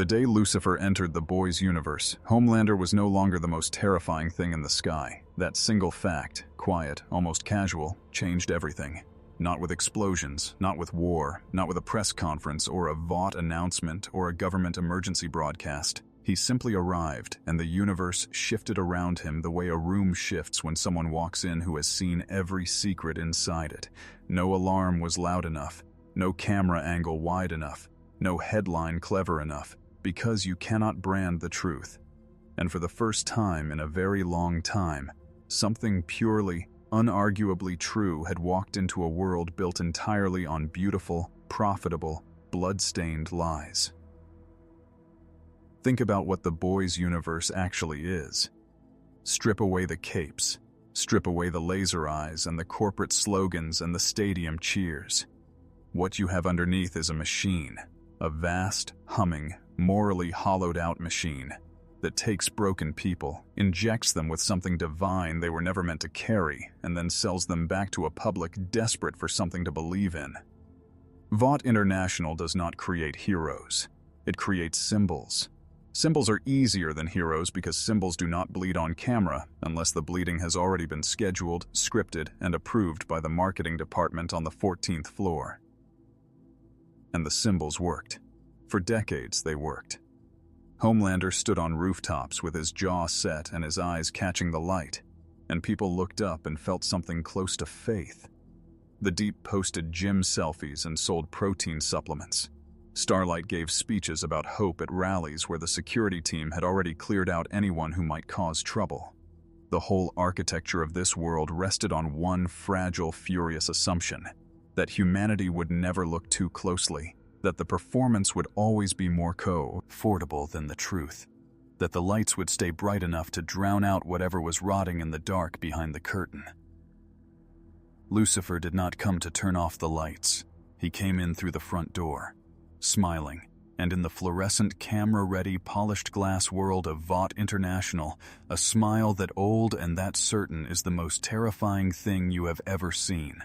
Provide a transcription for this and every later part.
The day Lucifer entered the boys' universe, Homelander was no longer the most terrifying thing in the sky. That single fact, quiet, almost casual, changed everything. Not with explosions, not with war, not with a press conference or a Vought announcement or a government emergency broadcast. He simply arrived, and the universe shifted around him the way a room shifts when someone walks in who has seen every secret inside it. No alarm was loud enough, no camera angle wide enough, no headline clever enough, because you cannot brand the truth. And for the first time in a very long time, something purely, unarguably true had walked into a world built entirely on beautiful, profitable, blood-stained lies. Think about what the boys' universe actually is. Strip away the capes, strip away the laser eyes and the corporate slogans and the stadium cheers. What you have underneath is a machine, a vast, humming, morally hollowed-out machine that takes broken people, injects them with something divine they were never meant to carry, and then sells them back to a public desperate for something to believe in. Vought International does not create heroes. It creates symbols. Symbols are easier than heroes because symbols do not bleed on camera unless the bleeding has already been scheduled, scripted, and approved by the marketing department on the 14th floor. And the symbols worked. For decades, they worked. Homelander stood on rooftops with his jaw set and his eyes catching the light, and people looked up and felt something close to faith. The Deep posted gym selfies and sold protein supplements. Starlight gave speeches about hope at rallies where the security team had already cleared out anyone who might cause trouble. The whole architecture of this world rested on one fragile, furious assumption: that humanity would never look too closely, that the performance would always be more comfortable than the truth, that the lights would stay bright enough to drown out whatever was rotting in the dark behind the curtain. Lucifer did not come to turn off the lights. He came in through the front door, smiling, and in the fluorescent, camera-ready, polished glass world of Vought International, a smile that old and that certain is the most terrifying thing you have ever seen.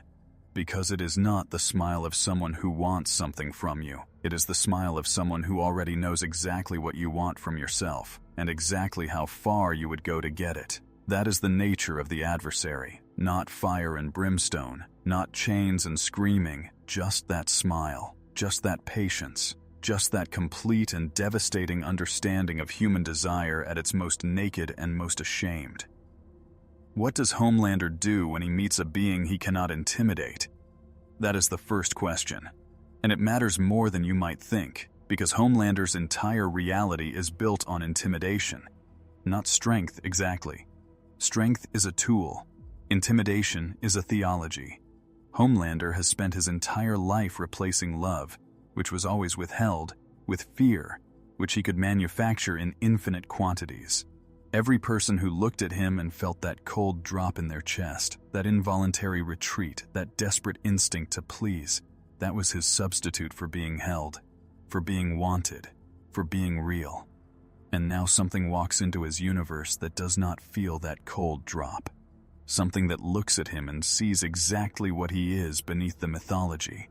Because it is not the smile of someone who wants something from you. It is the smile of someone who already knows exactly what you want from yourself, and exactly how far you would go to get it. That is the nature of the adversary. Not fire and brimstone, not chains and screaming, just that smile, just that patience, just that complete and devastating understanding of human desire at its most naked and most ashamed. What does Homelander do when he meets a being he cannot intimidate? That is the first question. And it matters more than you might think, because Homelander's entire reality is built on intimidation. Not strength exactly. Strength is a tool. Intimidation is a theology. Homelander has spent his entire life replacing love, which was always withheld, with fear, which he could manufacture in infinite quantities. Every person who looked at him and felt that cold drop in their chest, that involuntary retreat, that desperate instinct to please, that was his substitute for being held, for being wanted, for being real. And now something walks into his universe that does not feel that cold drop. Something that looks at him and sees exactly what he is beneath the mythology.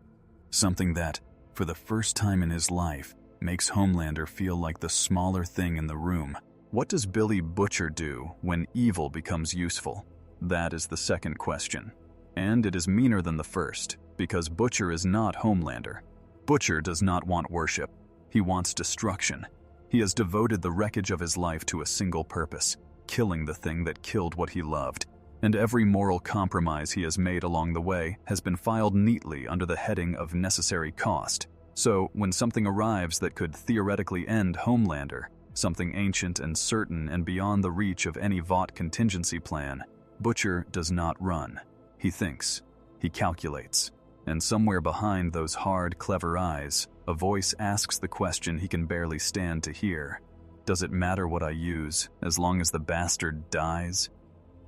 Something that, for the first time in his life, makes Homelander feel like the smaller thing in the room. What does Billy Butcher do when evil becomes useful? That is the second question. And it is meaner than the first, because Butcher is not Homelander. Butcher does not want worship. He wants destruction. He has devoted the wreckage of his life to a single purpose: killing the thing that killed what he loved. And every moral compromise he has made along the way has been filed neatly under the heading of necessary cost. So, when something arrives that could theoretically end Homelander, something ancient and certain and beyond the reach of any Vought contingency plan, Butcher does not run. He thinks. He calculates. And somewhere behind those hard, clever eyes, a voice asks the question he can barely stand to hear. Does it matter what I use, as long as the bastard dies?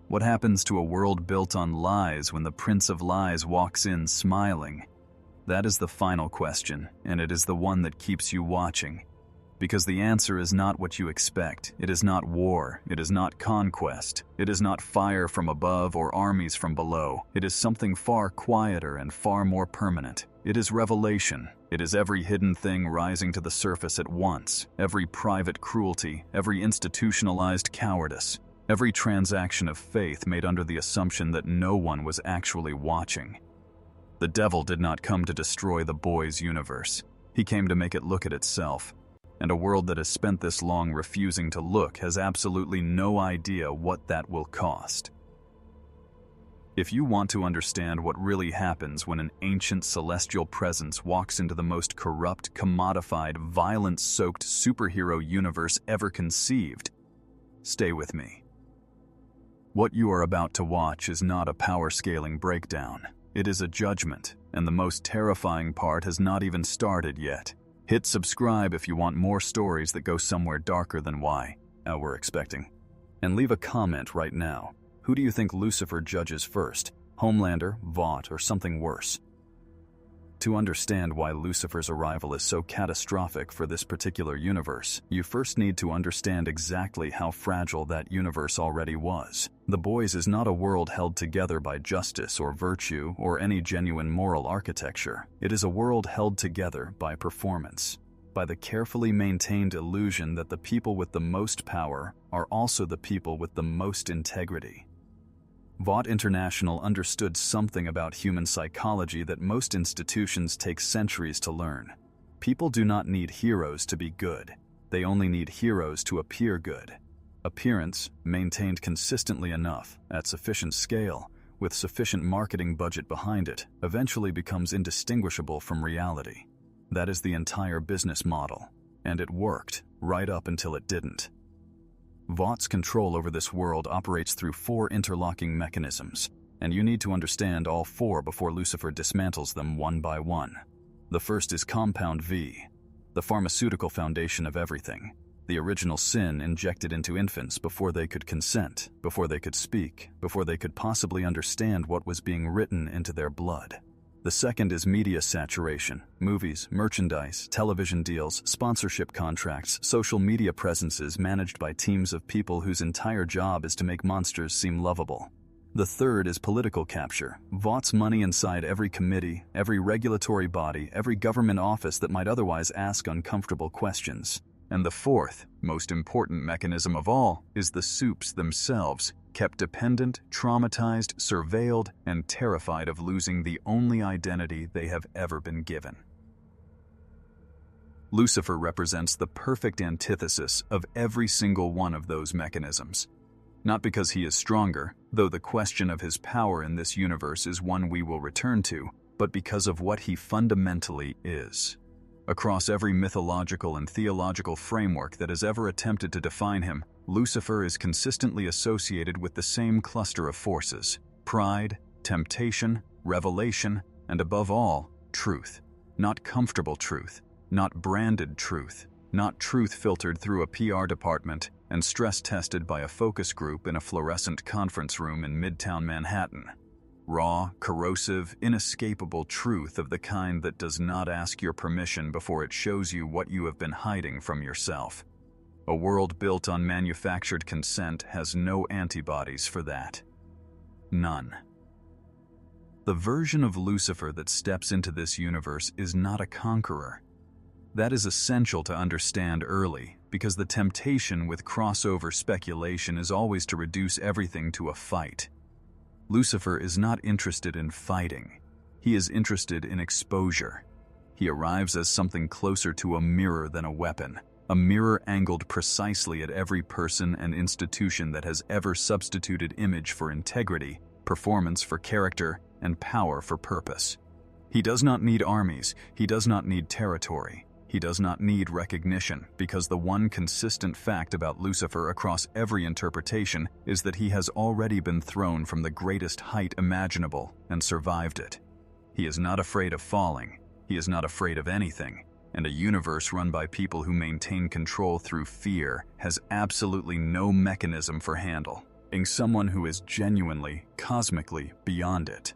What happens to a world built on lies when the Prince of Lies walks in smiling? That is the final question, and it is the one that keeps you watching. Because the answer is not what you expect. It is not war. It is not conquest. It is not fire from above or armies from below. It is something far quieter and far more permanent. It is revelation. It is every hidden thing rising to the surface at once, every private cruelty, every institutionalized cowardice, every transaction of faith made under the assumption that no one was actually watching. The devil did not come to destroy the boys' universe. He came to make it look at itself. And a world that has spent this long refusing to look has absolutely no idea what that will cost. If you want to understand what really happens when an ancient celestial presence walks into the most corrupt, commodified, violence-soaked superhero universe ever conceived, stay with me. What you are about to watch is not a power-scaling breakdown. It is a judgment, and the most terrifying part has not even started yet. Hit subscribe if you want more stories that go somewhere darker than we're expecting. And leave a comment right now. Who do you think Lucifer judges first? Homelander, Vought, or something worse? To understand why Lucifer's arrival is so catastrophic for this particular universe, you first need to understand exactly how fragile that universe already was. The Boys is not a world held together by justice or virtue or any genuine moral architecture. It is a world held together by performance, by the carefully maintained illusion that the people with the most power are also the people with the most integrity. Vought International understood something about human psychology that most institutions take centuries to learn. People do not need heroes to be good. They only need heroes to appear good. Appearance, maintained consistently enough, at sufficient scale, with sufficient marketing budget behind it, eventually becomes indistinguishable from reality. That is the entire business model, and it worked, right up until it didn't. Vought's control over this world operates through 4 interlocking mechanisms, and you need to understand all 4 before Lucifer dismantles them one by one. The first is Compound V, the pharmaceutical foundation of everything, the original sin injected into infants before they could consent, before they could speak, before they could possibly understand what was being written into their blood. The second is media saturation, movies, merchandise, television deals, sponsorship contracts, social media presences managed by teams of people whose entire job is to make monsters seem lovable. The third is political capture, Vought's money inside every committee, every regulatory body, every government office that might otherwise ask uncomfortable questions. And the fourth, most important mechanism of all, is the soups themselves, kept dependent, traumatized, surveilled, and terrified of losing the only identity they have ever been given. Lucifer represents the perfect antithesis of every single one of those mechanisms. Not because he is stronger, though the question of his power in this universe is one we will return to, but because of what he fundamentally is. Across every mythological and theological framework that has ever attempted to define him, Lucifer is consistently associated with the same cluster of forces: pride, temptation, revelation, and above all, truth. Not comfortable truth, not branded truth, not truth filtered through a PR department and stress-tested by a focus group in a fluorescent conference room in Midtown Manhattan. Raw, corrosive, inescapable truth of the kind that does not ask your permission before it shows you what you have been hiding from yourself. A world built on manufactured consent has no antibodies for that. None. The version of Lucifer that steps into this universe is not a conqueror. That is essential to understand early, because the temptation with crossover speculation is always to reduce everything to a fight. Lucifer is not interested in fighting. He is interested in exposure. He arrives as something closer to a mirror than a weapon, a mirror angled precisely at every person and institution that has ever substituted image for integrity, performance for character, and power for purpose. He does not need armies. He does not need territory. He does not need recognition, because the one consistent fact about Lucifer across every interpretation is that he has already been thrown from the greatest height imaginable and survived it. He is not afraid of falling. He is not afraid of anything. And a universe run by people who maintain control through fear has absolutely no mechanism for handling someone who is genuinely, cosmically beyond it.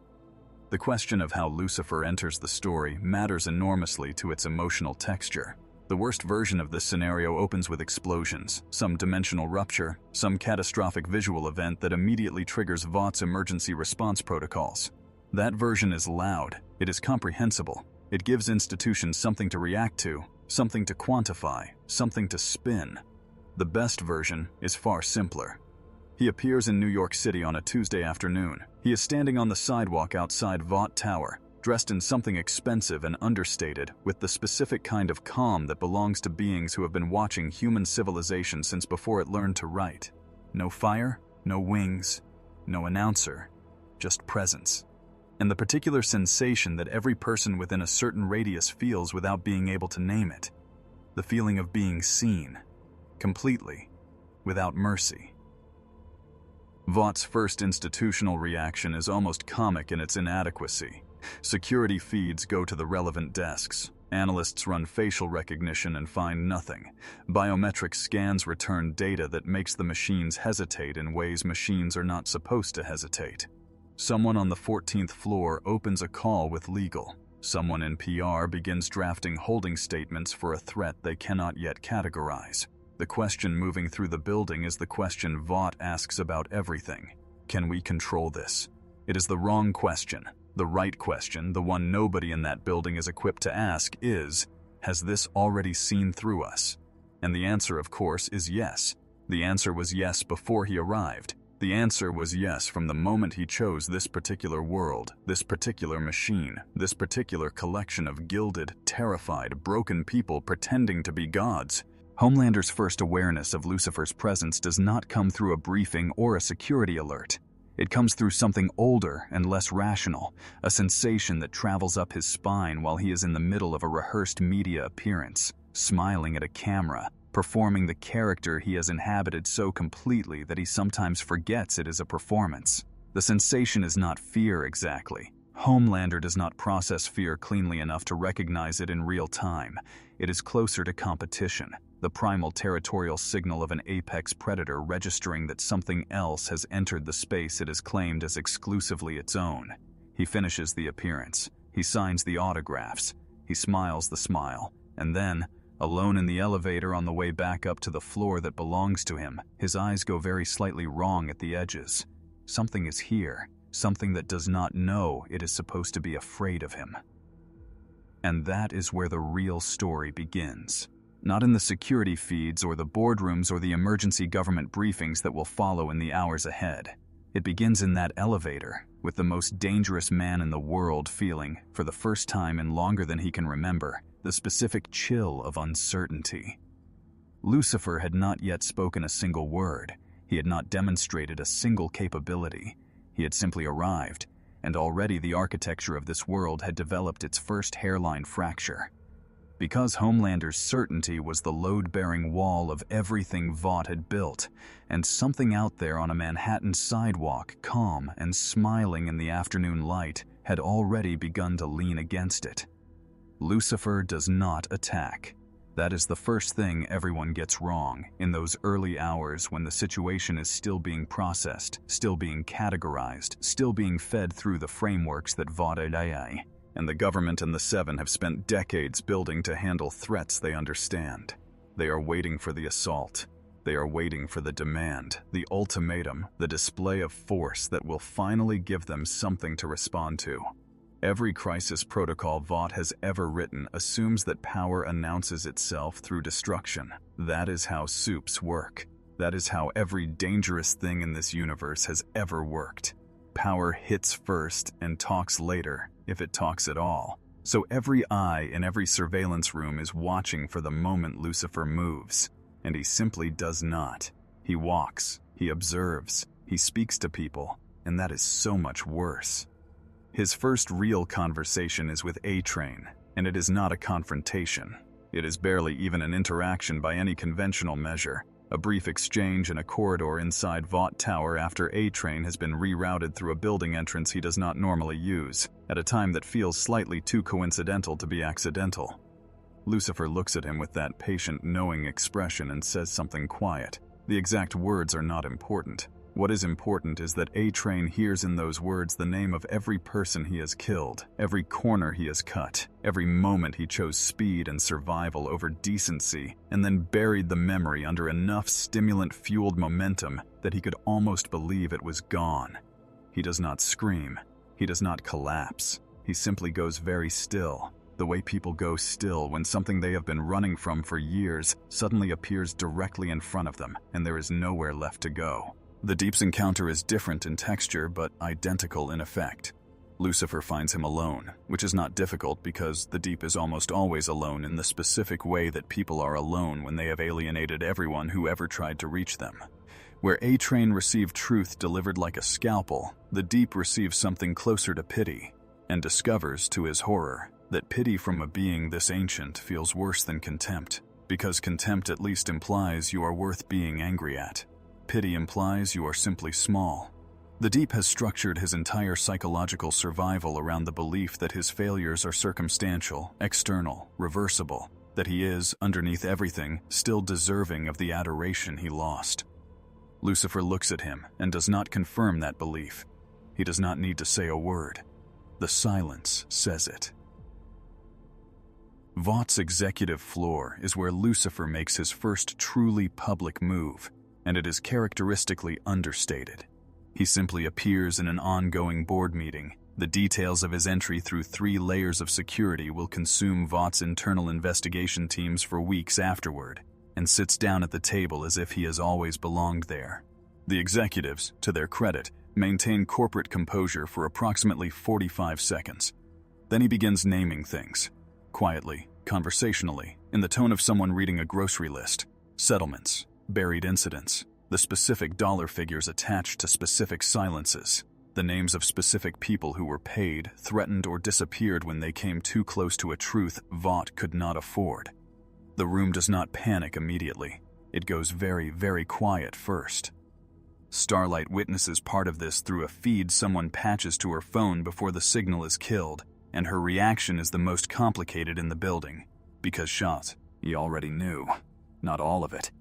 The question of how Lucifer enters the story matters enormously to its emotional texture. The worst version of this scenario opens with explosions, some dimensional rupture, some catastrophic visual event that immediately triggers Vought's emergency response protocols. That version is loud, it is comprehensible, It gives institutions something to react to, something to quantify, something to spin. The best version is far simpler. He appears in New York City on a Tuesday afternoon. He is standing on the sidewalk outside Vought Tower, dressed in something expensive and understated, with the specific kind of calm that belongs to beings who have been watching human civilization since before it learned to write. No fire, no wings, no announcer, just presence. And the particular sensation that every person within a certain radius feels without being able to name it. The feeling of being seen, completely, without mercy. Vaught's first institutional reaction is almost comic in its inadequacy. Security feeds go to the relevant desks. Analysts run facial recognition and find nothing. Biometric scans return data that makes the machines hesitate in ways machines are not supposed to hesitate. Someone on the 14th floor opens a call with legal. Someone in PR begins drafting holding statements for a threat they cannot yet categorize. The question moving through the building is the question Vought asks about everything. Can we control this? It is the wrong question. The right question, the one nobody in that building is equipped to ask, is, has this already seen through us? And the answer, of course, is yes. The answer was yes before he arrived. The answer was yes from the moment he chose this particular world, this particular machine, this particular collection of gilded, terrified, broken people pretending to be gods. Homelander's first awareness of Lucifer's presence does not come through a briefing or a security alert. It comes through something older and less rational, a sensation that travels up his spine while he is in the middle of a rehearsed media appearance, smiling at a camera, performing the character he has inhabited so completely that he sometimes forgets it is a performance. The sensation is not fear exactly. Homelander does not process fear cleanly enough to recognize it in real time. It is closer to competition, the primal territorial signal of an apex predator registering that something else has entered the space it has claimed as exclusively its own. He finishes the appearance. He signs the autographs. He smiles the smile. And then, alone in the elevator on the way back up to the floor that belongs to him, his eyes go very slightly wrong at the edges. Something is here, something that does not know it is supposed to be afraid of him. And that is where the real story begins. Not in the security feeds or the boardrooms or the emergency government briefings that will follow in the hours ahead. It begins in that elevator, with the most dangerous man in the world feeling, for the first time in longer than he can remember, the specific chill of uncertainty. Lucifer had not yet spoken a single word. He had not demonstrated a single capability. He had simply arrived, and already the architecture of this world had developed its first hairline fracture. Because Homelander's certainty was the load-bearing wall of everything Vought had built, and something out there on a Manhattan sidewalk, calm and smiling in the afternoon light, had already begun to lean against it. Lucifer does not attack. That is the first thing everyone gets wrong in those early hours when the situation is still being processed, still being categorized, still being fed through the frameworks that Vought and the government and the Seven have spent decades building to handle threats they understand. They are waiting for the assault. They are waiting for the demand, the ultimatum, the display of force that will finally give them something to respond to. Every crisis protocol Vought has ever written assumes that power announces itself through destruction. That is how soups work. That is how every dangerous thing in this universe has ever worked. Power hits first and talks later, if it talks at all. So every eye in every surveillance room is watching for the moment Lucifer moves, and he simply does not. He walks, he observes, he speaks to people, and that is so much worse. His first real conversation is with A-Train, and it is not a confrontation. It is barely even an interaction by any conventional measure, a brief exchange in a corridor inside Vought Tower after A-Train has been rerouted through a building entrance he does not normally use, at a time that feels slightly too coincidental to be accidental. Lucifer looks at him with that patient, knowing expression and says something quiet. The exact words are not important. What is important is that A-Train hears in those words the name of every person he has killed, every corner he has cut, every moment he chose speed and survival over decency, and then buried the memory under enough stimulant-fueled momentum that he could almost believe it was gone. He does not scream. He does not collapse. He simply goes very still. The way people go still when something they have been running from for years suddenly appears directly in front of them, and there is nowhere left to go. The Deep's encounter is different in texture, but identical in effect. Lucifer finds him alone, which is not difficult because the Deep is almost always alone in the specific way that people are alone when they have alienated everyone who ever tried to reach them. Where A-Train received truth delivered like a scalpel, the Deep receives something closer to pity, and discovers, to his horror, that pity from a being this ancient feels worse than contempt, because contempt at least implies you are worth being angry at. Pity implies you are simply small. The Deep has structured his entire psychological survival around the belief that his failures are circumstantial, external, reversible, that he is, underneath everything, still deserving of the adoration he lost. Lucifer looks at him and does not confirm that belief. He does not need to say a word. The silence says it. Vought's executive floor is where Lucifer makes his first truly public move, and it is characteristically understated. He simply appears in an ongoing board meeting. The details of his entry through 3 layers of security will consume Vought's internal investigation teams for weeks afterward, and sits down at the table as if he has always belonged there. The executives, to their credit, maintain corporate composure for approximately 45 seconds. Then he begins naming things. Quietly, conversationally, in the tone of someone reading a grocery list. Settlements, buried incidents, the specific dollar figures attached to specific silences, the names of specific people who were paid, threatened, or disappeared when they came too close to a truth Vought could not afford. The room does not panic immediately. It goes very, very quiet first. Starlight witnesses part of this through a feed someone patches to her phone before the signal is killed, and her reaction is the most complicated in the building, because shot, he already knew. Not all of it.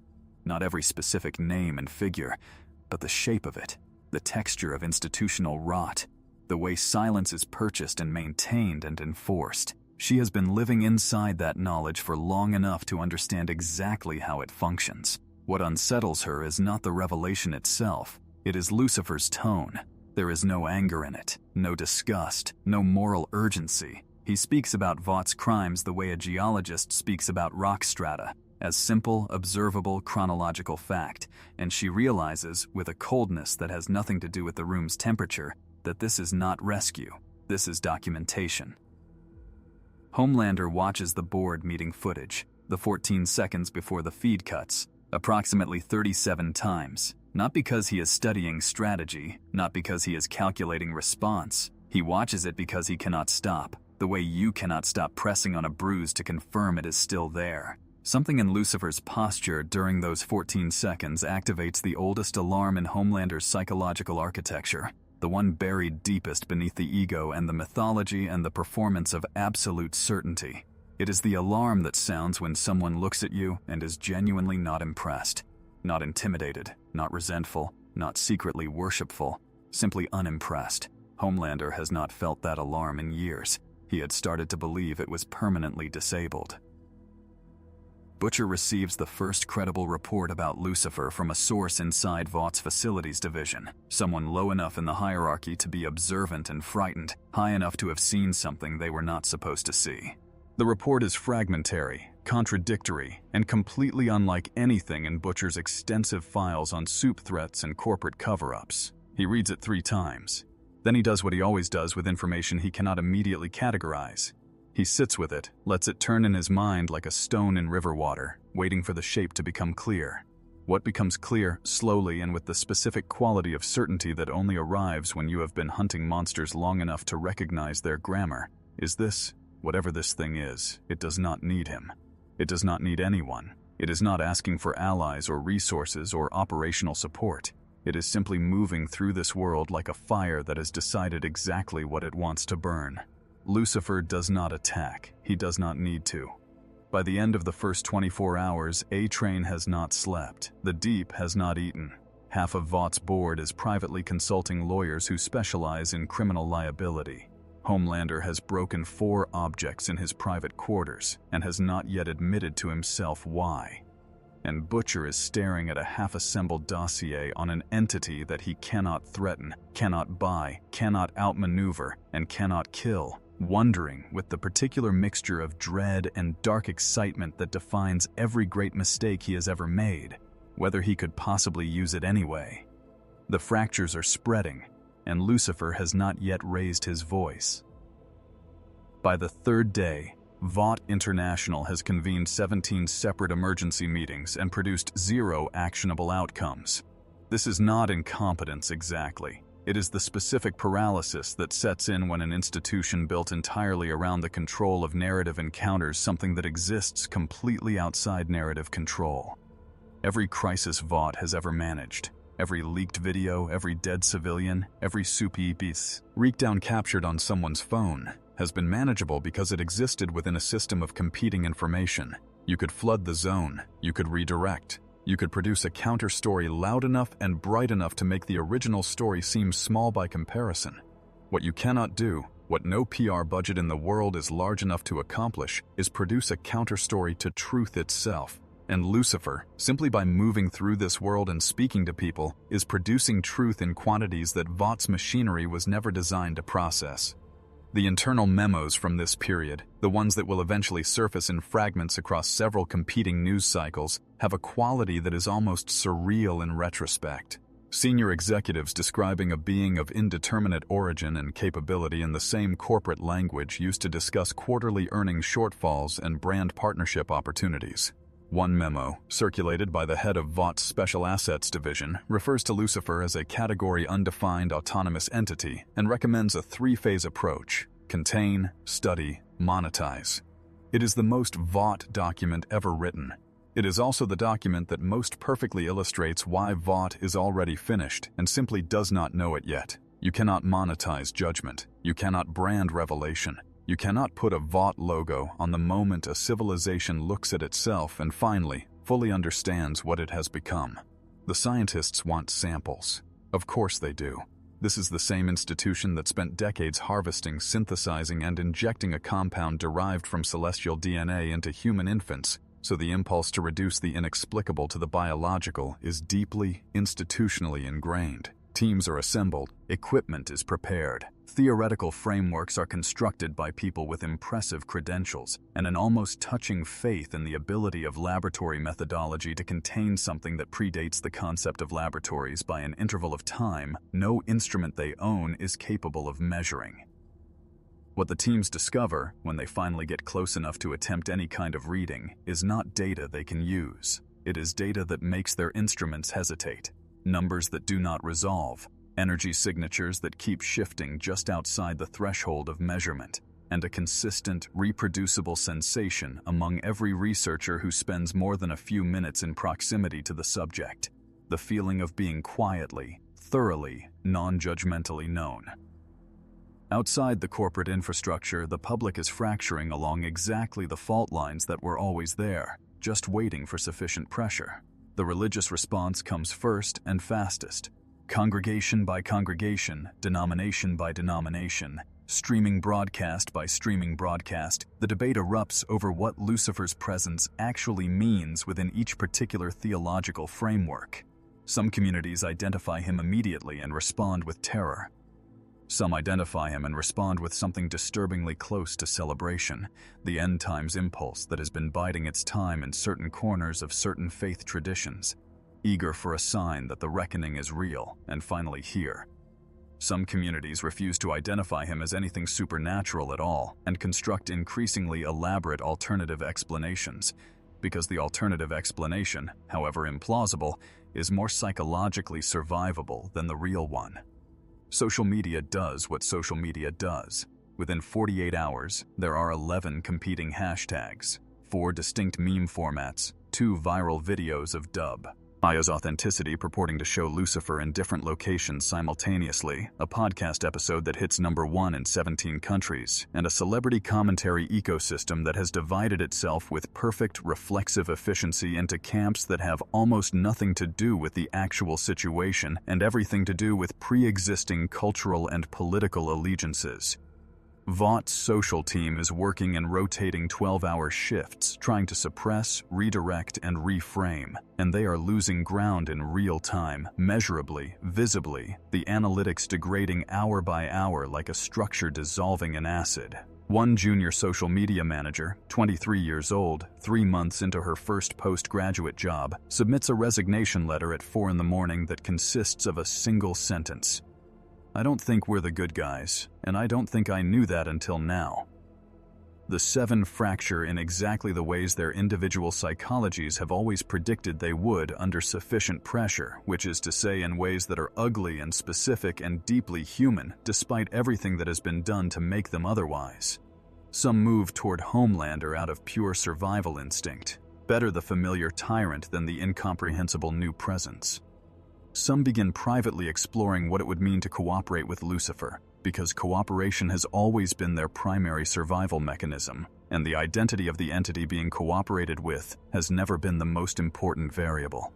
Not every specific name and figure, but the shape of it, the texture of institutional rot, the way silence is purchased and maintained and enforced. She has been living inside that knowledge for long enough to understand exactly how it functions. What unsettles her is not the revelation itself, it is Lucifer's tone. There is no anger in it, no disgust, no moral urgency. He speaks about Vought's crimes the way a geologist speaks about rock strata, as simple, observable, chronological fact, and she realizes, with a coldness that has nothing to do with the room's temperature, that this is not rescue, this is documentation. Homelander watches the board meeting footage, the 14 seconds before the feed cuts, approximately 37 times. Not because he is studying strategy, not because he is calculating response. He watches it because he cannot stop, the way you cannot stop pressing on a bruise to confirm it is still there. Something in Lucifer's posture during those 14 seconds activates the oldest alarm in Homelander's psychological architecture, the one buried deepest beneath the ego and the mythology and the performance of absolute certainty. It is the alarm that sounds when someone looks at you and is genuinely not impressed, not intimidated, not resentful, not secretly worshipful, simply unimpressed. Homelander has not felt that alarm in years. He had started to believe it was permanently disabled. Butcher receives the first credible report about Lucifer from a source inside Vought's facilities division, someone low enough in the hierarchy to be observant and frightened, high enough to have seen something they were not supposed to see. The report is fragmentary, contradictory, and completely unlike anything in Butcher's extensive files on soup threats and corporate cover-ups. He reads it 3 times. Then he does what he always does with information he cannot immediately categorize. He sits with it, lets it turn in his mind like a stone in river water, waiting for the shape to become clear. What becomes clear, slowly and with the specific quality of certainty that only arrives when you have been hunting monsters long enough to recognize their grammar, is this: whatever this thing is, it does not need him. It does not need anyone. It is not asking for allies or resources or operational support. It is simply moving through this world like a fire that has decided exactly what it wants to burn. Lucifer does not attack. He does not need to. By the end of the first 24 hours, A-Train has not slept. The Deep has not eaten. Half of Vought's board is privately consulting lawyers who specialize in criminal liability. Homelander has broken 4 objects in his private quarters and has not yet admitted to himself why. And Butcher is staring at a half-assembled dossier on an entity that he cannot threaten, cannot buy, cannot outmaneuver, and cannot kill. wondering with the particular mixture of dread and dark excitement that defines every great mistake he has ever made, whether he could possibly use it anyway. The fractures are spreading, and Lucifer has not yet raised his voice. By the third day, Vought International has convened 17 separate emergency meetings and produced 0 actionable outcomes. This is not incompetence exactly. It is the specific paralysis that sets in when an institution built entirely around the control of narrative encounters something that exists completely outside narrative control. Every crisis Vought has ever managed, every leaked video, every dead civilian, every soupy piece, reekdown captured on someone's phone, has been manageable because it existed within a system of competing information. You could flood the zone, you could redirect, you could produce a counter-story loud enough and bright enough to make the original story seem small by comparison. What you cannot do, what no PR budget in the world is large enough to accomplish, is produce a counter-story to truth itself. And Lucifer, simply by moving through this world and speaking to people, is producing truth in quantities that Vought's machinery was never designed to process. The internal memos from this period, the ones that will eventually surface in fragments across several competing news cycles, have a quality that is almost surreal in retrospect. Senior executives describing a being of indeterminate origin and capability in the same corporate language used to discuss quarterly earnings shortfalls and brand partnership opportunities. One memo, circulated by the head of Vought's Special Assets Division, refers to Lucifer as a category-undefined autonomous entity and recommends a 3-phase approach: contain, study, monetize. It is the most Vought document ever written. It is also the document that most perfectly illustrates why Vought is already finished and simply does not know it yet. You cannot monetize judgment. You cannot brand revelation. You cannot put a Vought logo on the moment a civilization looks at itself and finally, fully understands what it has become. The scientists want samples. Of course they do. This is the same institution that spent decades harvesting, synthesizing, and injecting a compound derived from celestial DNA into human infants, so the impulse to reduce the inexplicable to the biological is deeply, institutionally ingrained. Teams are assembled, equipment is prepared. Theoretical frameworks are constructed by people with impressive credentials and an almost touching faith in the ability of laboratory methodology to contain something that predates the concept of laboratories by an interval of time no instrument they own is capable of measuring. What the teams discover, when they finally get close enough to attempt any kind of reading, is not data they can use. It is data that makes their instruments hesitate, numbers that do not resolve, energy signatures that keep shifting just outside the threshold of measurement, and a consistent, reproducible sensation among every researcher who spends more than a few minutes in proximity to the subject, the feeling of being quietly, thoroughly, non-judgmentally known. Outside the corporate infrastructure, the public is fracturing along exactly the fault lines that were always there, just waiting for sufficient pressure. The religious response comes first and fastest. Congregation by congregation, denomination by denomination, streaming broadcast by streaming broadcast, the debate erupts over what Lucifer's presence actually means within each particular theological framework. Some communities identify him immediately and respond with terror. Some identify him and respond with something disturbingly close to celebration, the end times impulse that has been biding its time in certain corners of certain faith traditions, eager for a sign that the reckoning is real and finally here. Some communities refuse to identify him as anything supernatural at all and construct increasingly elaborate alternative explanations, because the alternative explanation, however implausible, is more psychologically survivable than the real one. Social media does what social media does. Within 48 hours, there are 11 competing hashtags, 4 distinct meme formats, 2 viral videos of dub. Aya's authenticity purporting to show Lucifer in different locations simultaneously, a podcast episode that hits #1 in 17 countries, and a celebrity commentary ecosystem that has divided itself with perfect reflexive efficiency into camps that have almost nothing to do with the actual situation and everything to do with pre-existing cultural and political allegiances. Vought's social team is working in rotating 12-hour shifts, trying to suppress, redirect, and reframe, and they are losing ground in real time, measurably, visibly, the analytics degrading hour by hour like a structure dissolving in acid. One junior social media manager, 23 years old, 3 months into her first postgraduate job, submits a resignation letter at 4 a.m. that consists of a single sentence. "I don't think we're the good guys, and I don't think I knew that until now." The 7 fracture in exactly the ways their individual psychologies have always predicted they would under sufficient pressure, which is to say in ways that are ugly and specific and deeply human, despite everything that has been done to make them otherwise. Some move toward Homelander out of pure survival instinct. Better the familiar tyrant than the incomprehensible new presence. Some begin privately exploring what it would mean to cooperate with Lucifer, because cooperation has always been their primary survival mechanism, and the identity of the entity being cooperated with has never been the most important variable.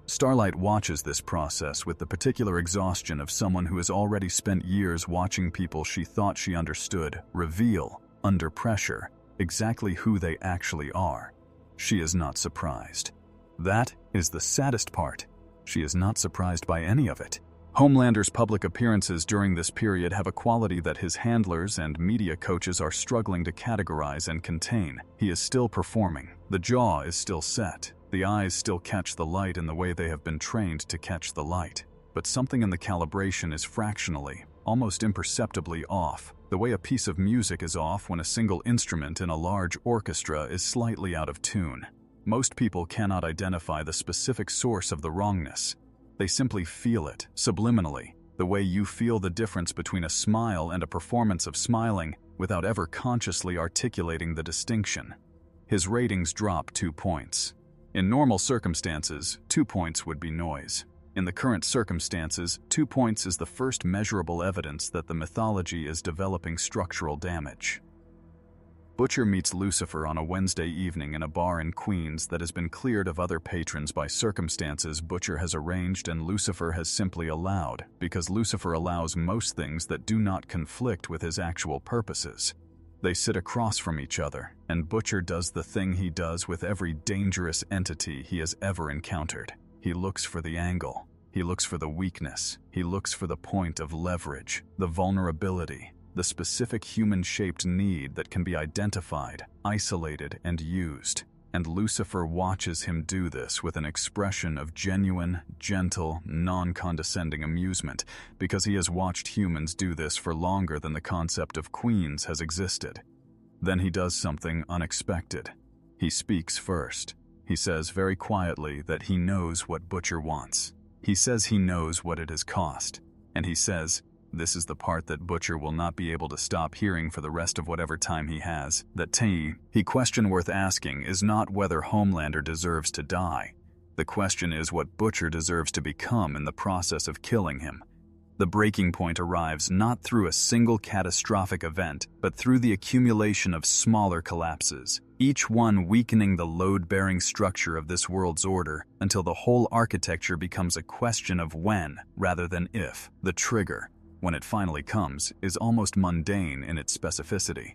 Starlight watches this process with the particular exhaustion of someone who has already spent years watching people she thought she understood reveal, under pressure, exactly who they actually are. She is not surprised. That is the saddest part. She is not surprised by any of it. Homelander's public appearances during this period have a quality that his handlers and media coaches are struggling to categorize and contain. He is still performing. The jaw is still set. The eyes still catch the light in the way they have been trained to catch the light. But something in the calibration is fractionally, almost imperceptibly off, the way a piece of music is off when a single instrument in a large orchestra is slightly out of tune. Most people cannot identify the specific source of the wrongness. They simply feel it, subliminally, the way you feel the difference between a smile and a performance of smiling without ever consciously articulating the distinction. His ratings drop 2 points. In normal circumstances, 2 points would be noise. In the current circumstances, 2 points is the first measurable evidence that the mythology is developing structural damage. Butcher meets Lucifer on a Wednesday evening in a bar in Queens that has been cleared of other patrons by circumstances Butcher has arranged and Lucifer has simply allowed, because Lucifer allows most things that do not conflict with his actual purposes. They sit across from each other, and Butcher does the thing he does with every dangerous entity he has ever encountered. He looks for the angle. He looks for the weakness. He looks for the point of leverage, the vulnerability, the specific human-shaped need that can be identified, isolated, and used. And Lucifer watches him do this with an expression of genuine, gentle, non-condescending amusement, because he has watched humans do this for longer than the concept of queens has existed. Then he does something unexpected. He speaks first. He says very quietly that he knows what Butcher wants. He says he knows what it has cost. And he says, this is the part that Butcher will not be able to stop hearing for the rest of whatever time he has, that he question worth asking is not whether Homelander deserves to die. The question is what Butcher deserves to become in the process of killing him. The breaking point arrives not through a single catastrophic event, but through the accumulation of smaller collapses, each one weakening the load-bearing structure of this world's order until the whole architecture becomes a question of when rather than if. The trigger, when it finally comes, is almost mundane in its specificity.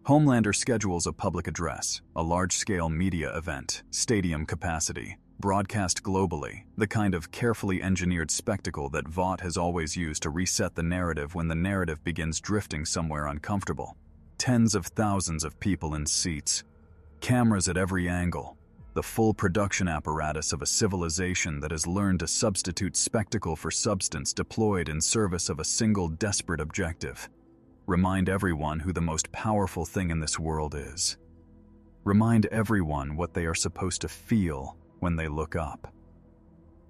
Homelander schedules a public address, a large-scale media event, stadium capacity, broadcast globally, the kind of carefully engineered spectacle that Vought has always used to reset the narrative when the narrative begins drifting somewhere uncomfortable. Tens of thousands of people in seats, cameras at every angle, the full production apparatus of a civilization that has learned to substitute spectacle for substance deployed in service of a single desperate objective. Remind everyone who the most powerful thing in this world is. Remind everyone what they are supposed to feel when they look up.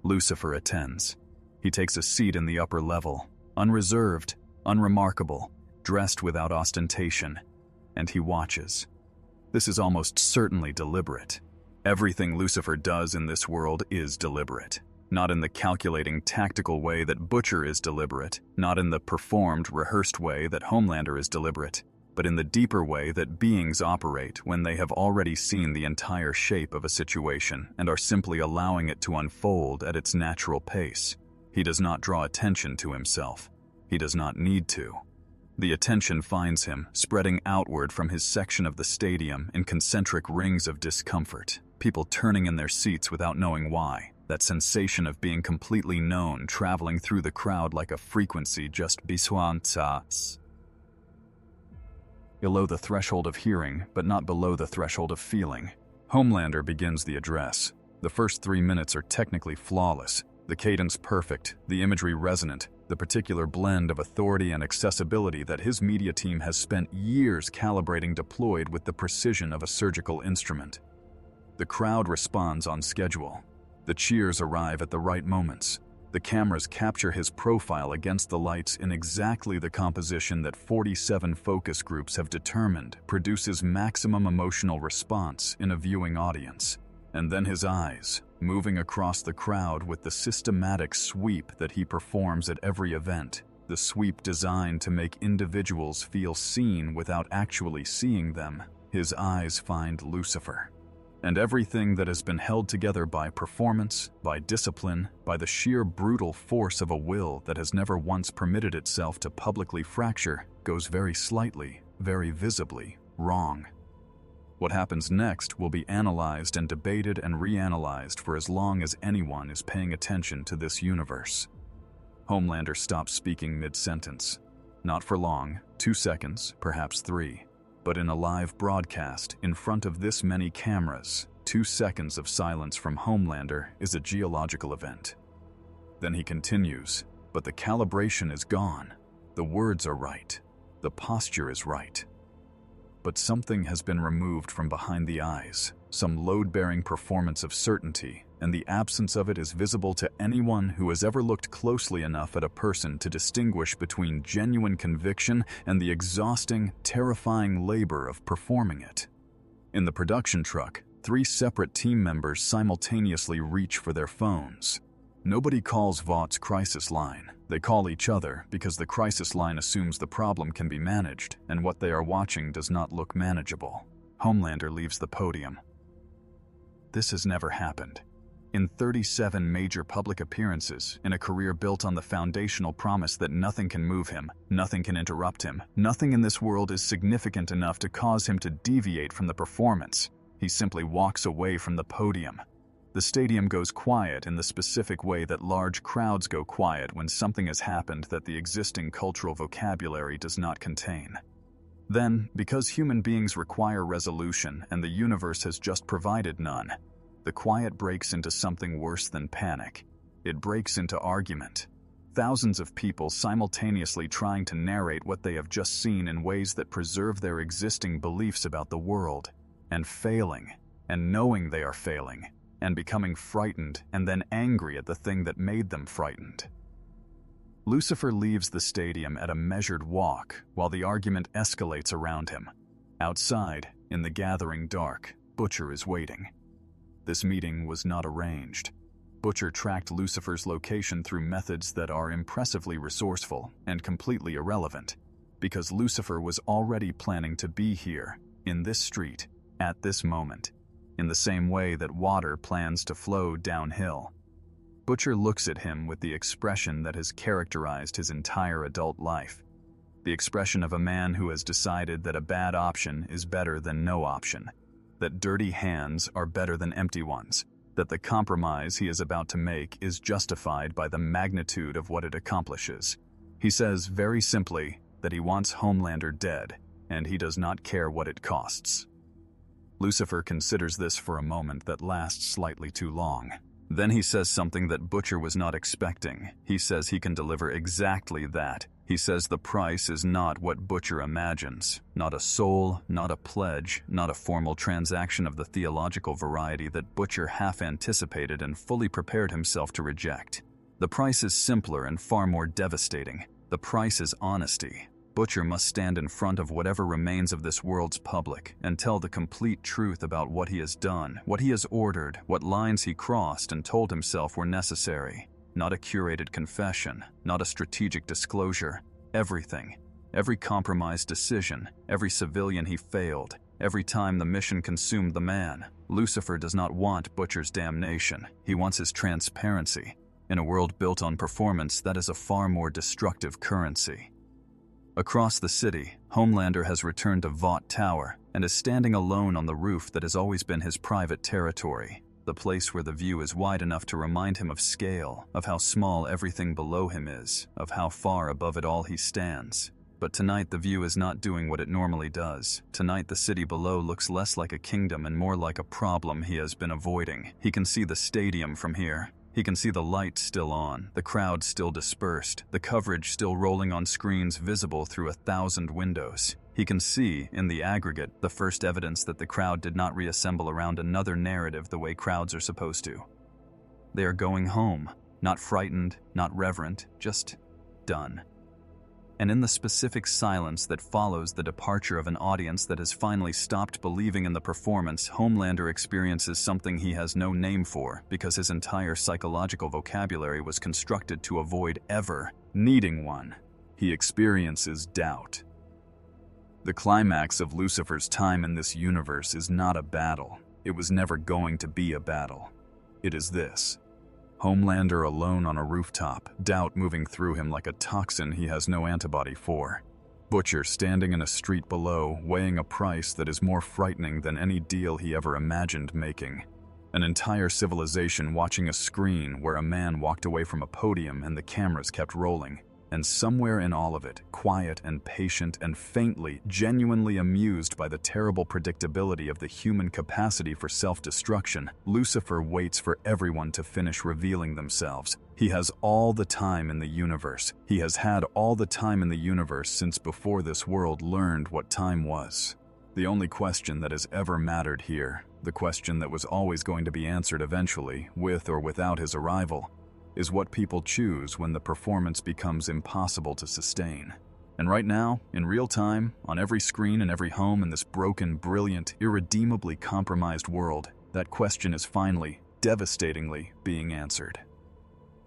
Lucifer attends. He takes a seat in the upper level, unreserved, unremarkable, dressed without ostentation, and he watches. This is almost certainly deliberate. Everything Lucifer does in this world is deliberate. Not in the calculating, tactical way that Butcher is deliberate, not in the performed, rehearsed way that Homelander is deliberate, but in the deeper way that beings operate when they have already seen the entire shape of a situation and are simply allowing it to unfold at its natural pace. He does not draw attention to himself. He does not need to. The attention finds him, spreading outward from his section of the stadium in concentric rings of discomfort, people turning in their seats without knowing why, that sensation of being completely known traveling through the crowd like a frequency just below the threshold of hearing, but not below the threshold of feeling. Homelander begins the address. The first 3 minutes are technically flawless, the cadence perfect, the imagery resonant, the particular blend of authority and accessibility that his media team has spent years calibrating deployed with the precision of a surgical instrument. The crowd responds on schedule. The cheers arrive at the right moments. The cameras capture his profile against the lights in exactly the composition that 47 focus groups have determined produces maximum emotional response in a viewing audience. And then his eyes, moving across the crowd with the systematic sweep that he performs at every event, the sweep designed to make individuals feel seen without actually seeing them. His eyes find Lucifer. And everything that has been held together by performance, by discipline, by the sheer brutal force of a will that has never once permitted itself to publicly fracture, goes very slightly, very visibly wrong. What happens next will be analyzed and debated and reanalyzed for as long as anyone is paying attention to this universe. Homelander stops speaking mid-sentence. Not for long, 2 seconds, perhaps 3. But in a live broadcast, in front of this many cameras, 2 seconds of silence from Homelander is a geological event. Then he continues, but the calibration is gone. The words are right. The posture is right. But something has been removed from behind the eyes, some load-bearing performance of certainty, and the absence of it is visible to anyone who has ever looked closely enough at a person to distinguish between genuine conviction and the exhausting, terrifying labor of performing it. In the production truck, 3 separate team members simultaneously reach for their phones. Nobody calls Vought's crisis line. They call each other because the crisis line assumes the problem can be managed, and what they are watching does not look manageable. Homelander leaves the podium. This has never happened. In 37 major public appearances, in a career built on the foundational promise that nothing can move him, nothing can interrupt him, nothing in this world is significant enough to cause him to deviate from the performance, he simply walks away from the podium. The stadium goes quiet in the specific way that large crowds go quiet when something has happened that the existing cultural vocabulary does not contain. Then, because human beings require resolution and the universe has just provided none, the quiet breaks into something worse than panic. It breaks into argument. Thousands of people simultaneously trying to narrate what they have just seen in ways that preserve their existing beliefs about the world, and failing, and knowing they are failing, and becoming frightened and then angry at the thing that made them frightened. Lucifer leaves the stadium at a measured walk while the argument escalates around him. Outside, in the gathering dark, Butcher is waiting. This meeting was not arranged. Butcher tracked Lucifer's location through methods that are impressively resourceful and completely irrelevant, because Lucifer was already planning to be here, in this street, at this moment, in the same way that water plans to flow downhill. Butcher looks at him with the expression that has characterized his entire adult life, the expression of a man who has decided that a bad option is better than no option, that dirty hands are better than empty ones, that the compromise he is about to make is justified by the magnitude of what it accomplishes. He says very simply that he wants Homelander dead, and he does not care what it costs. Lucifer considers this for a moment that lasts slightly too long. Then he says something that Butcher was not expecting. He says he can deliver exactly that. He says the price is not what Butcher imagines. Not a soul, not a pledge, not a formal transaction of the theological variety that Butcher half anticipated and fully prepared himself to reject. The price is simpler and far more devastating. The price is honesty. Butcher must stand in front of whatever remains of this world's public and tell the complete truth about what he has done, what he has ordered, what lines he crossed and told himself were necessary. Not a curated confession, not a strategic disclosure. Everything. Every compromised decision, every civilian he failed, every time the mission consumed the man. Lucifer does not want Butcher's damnation. He wants his transparency. In a world built on performance, that is a far more destructive currency. Across the city, Homelander has returned to Vought Tower and is standing alone on the roof that has always been his private territory, the place where the view is wide enough to remind him of scale, of how small everything below him is, of how far above it all he stands. But tonight the view is not doing what it normally does. Tonight the city below looks less like a kingdom and more like a problem he has been avoiding. He can see the stadium from here. He can see the lights still on, the crowd still dispersed, the coverage still rolling on screens visible through 1,000 windows. He can see, in the aggregate, the first evidence that the crowd did not reassemble around another narrative the way crowds are supposed to. They are going home, not frightened, not reverent, just done. And in the specific silence that follows the departure of an audience that has finally stopped believing in the performance, Homelander experiences something he has no name for because his entire psychological vocabulary was constructed to avoid ever needing one. He experiences doubt. The climax of Lucifer's time in this universe is not a battle. It was never going to be a battle. It is this. Homelander alone on a rooftop, doubt moving through him like a toxin he has no antibody for. Butcher standing in a street below, weighing a price that is more frightening than any deal he ever imagined making. An entire civilization watching a screen where a man walked away from a podium and the cameras kept rolling. And somewhere in all of it, quiet and patient and faintly, genuinely amused by the terrible predictability of the human capacity for self-destruction, Lucifer waits for everyone to finish revealing themselves. He has all the time in the universe. He has had all the time in the universe since before this world learned what time was. The only question that has ever mattered here, the question that was always going to be answered eventually, with or without his arrival, is what people choose when the performance becomes impossible to sustain. And right now, in real time, on every screen in every home in this broken, brilliant, irredeemably compromised world, that question is finally, devastatingly, being answered.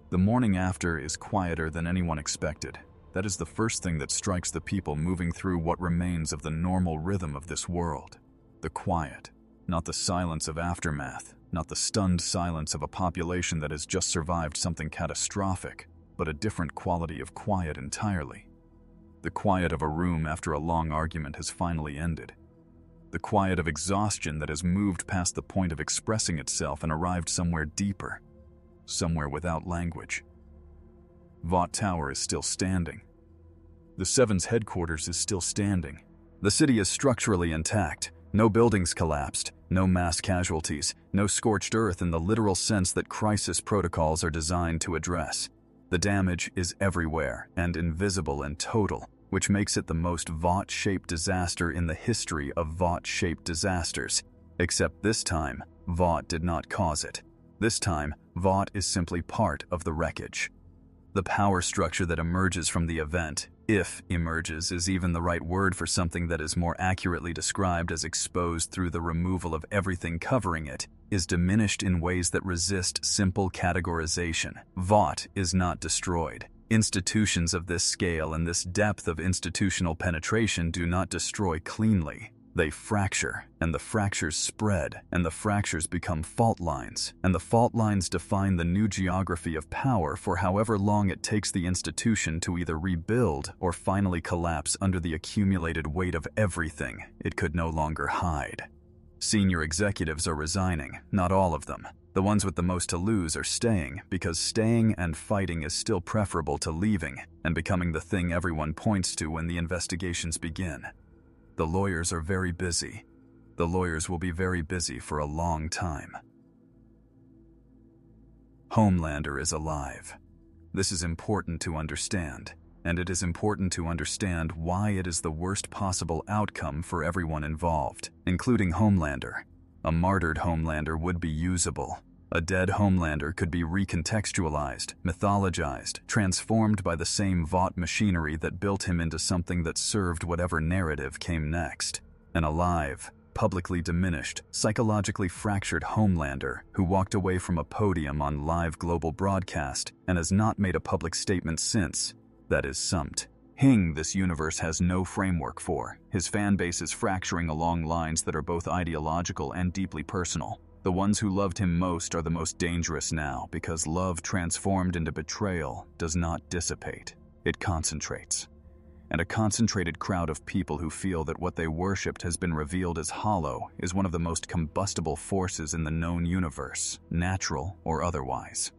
The morning after is quieter than anyone expected. That is the first thing that strikes the people moving through what remains of the normal rhythm of this world. The quiet, not the silence of aftermath, not the stunned silence of a population that has just survived something catastrophic, but a different quality of quiet entirely. The quiet of a room after a long argument has finally ended. The quiet of exhaustion that has moved past the point of expressing itself and arrived somewhere deeper, somewhere without language. Vought Tower is still standing. The Seven's headquarters is still standing. The city is structurally intact. No buildings collapsed, no mass casualties, no scorched earth in the literal sense that crisis protocols are designed to address. The damage is everywhere and invisible and total, which makes it the most Vought-shaped disaster in the history of Vought-shaped disasters. Except this time, Vought did not cause it. This time, Vought is simply part of the wreckage. The power structure that emerges from the event, if emerges is even the right word for something that is more accurately described as exposed through the removal of everything covering it, is diminished in ways that resist simple categorization. Vought is not destroyed. Institutions of this scale and this depth of institutional penetration do not destroy cleanly. They fracture, and the fractures spread, and the fractures become fault lines, and the fault lines define the new geography of power for however long it takes the institution to either rebuild or finally collapse under the accumulated weight of everything it could no longer hide. Senior executives are resigning, not all of them. The ones with the most to lose are staying, because staying and fighting is still preferable to leaving and becoming the thing everyone points to when the investigations begin. The lawyers are very busy. The lawyers will be very busy for a long time. Homelander is alive. This is important to understand, and it is important to understand why it is the worst possible outcome for everyone involved, including Homelander. A martyred Homelander would be usable. A dead Homelander could be recontextualized, mythologized, transformed by the same Vought machinery that built him into something that served whatever narrative came next. An alive, publicly diminished, psychologically fractured Homelander who walked away from a podium on live global broadcast and has not made a public statement since. That is sumped. This universe has no framework for. His fan base is fracturing along lines that are both ideological and deeply personal. The ones who loved him most are the most dangerous now because love transformed into betrayal does not dissipate. It concentrates. And a concentrated crowd of people who feel that what they worshipped has been revealed as hollow is one of the most combustible forces in the known universe, natural or otherwise.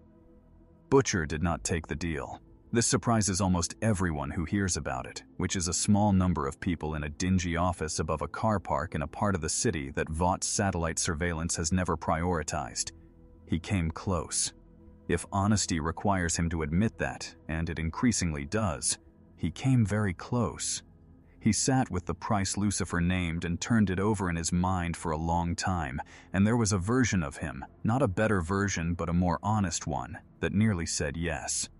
Butcher did not take the deal. This surprises almost everyone who hears about it, which is a small number of people in a dingy office above a car park in a part of the city that Vought's satellite surveillance has never prioritized. He came close. If honesty requires him to admit that, and it increasingly does, he came very close. He sat with the price Lucifer named and turned it over in his mind for a long time, and there was a version of him, not a better version but a more honest one, that nearly said yes.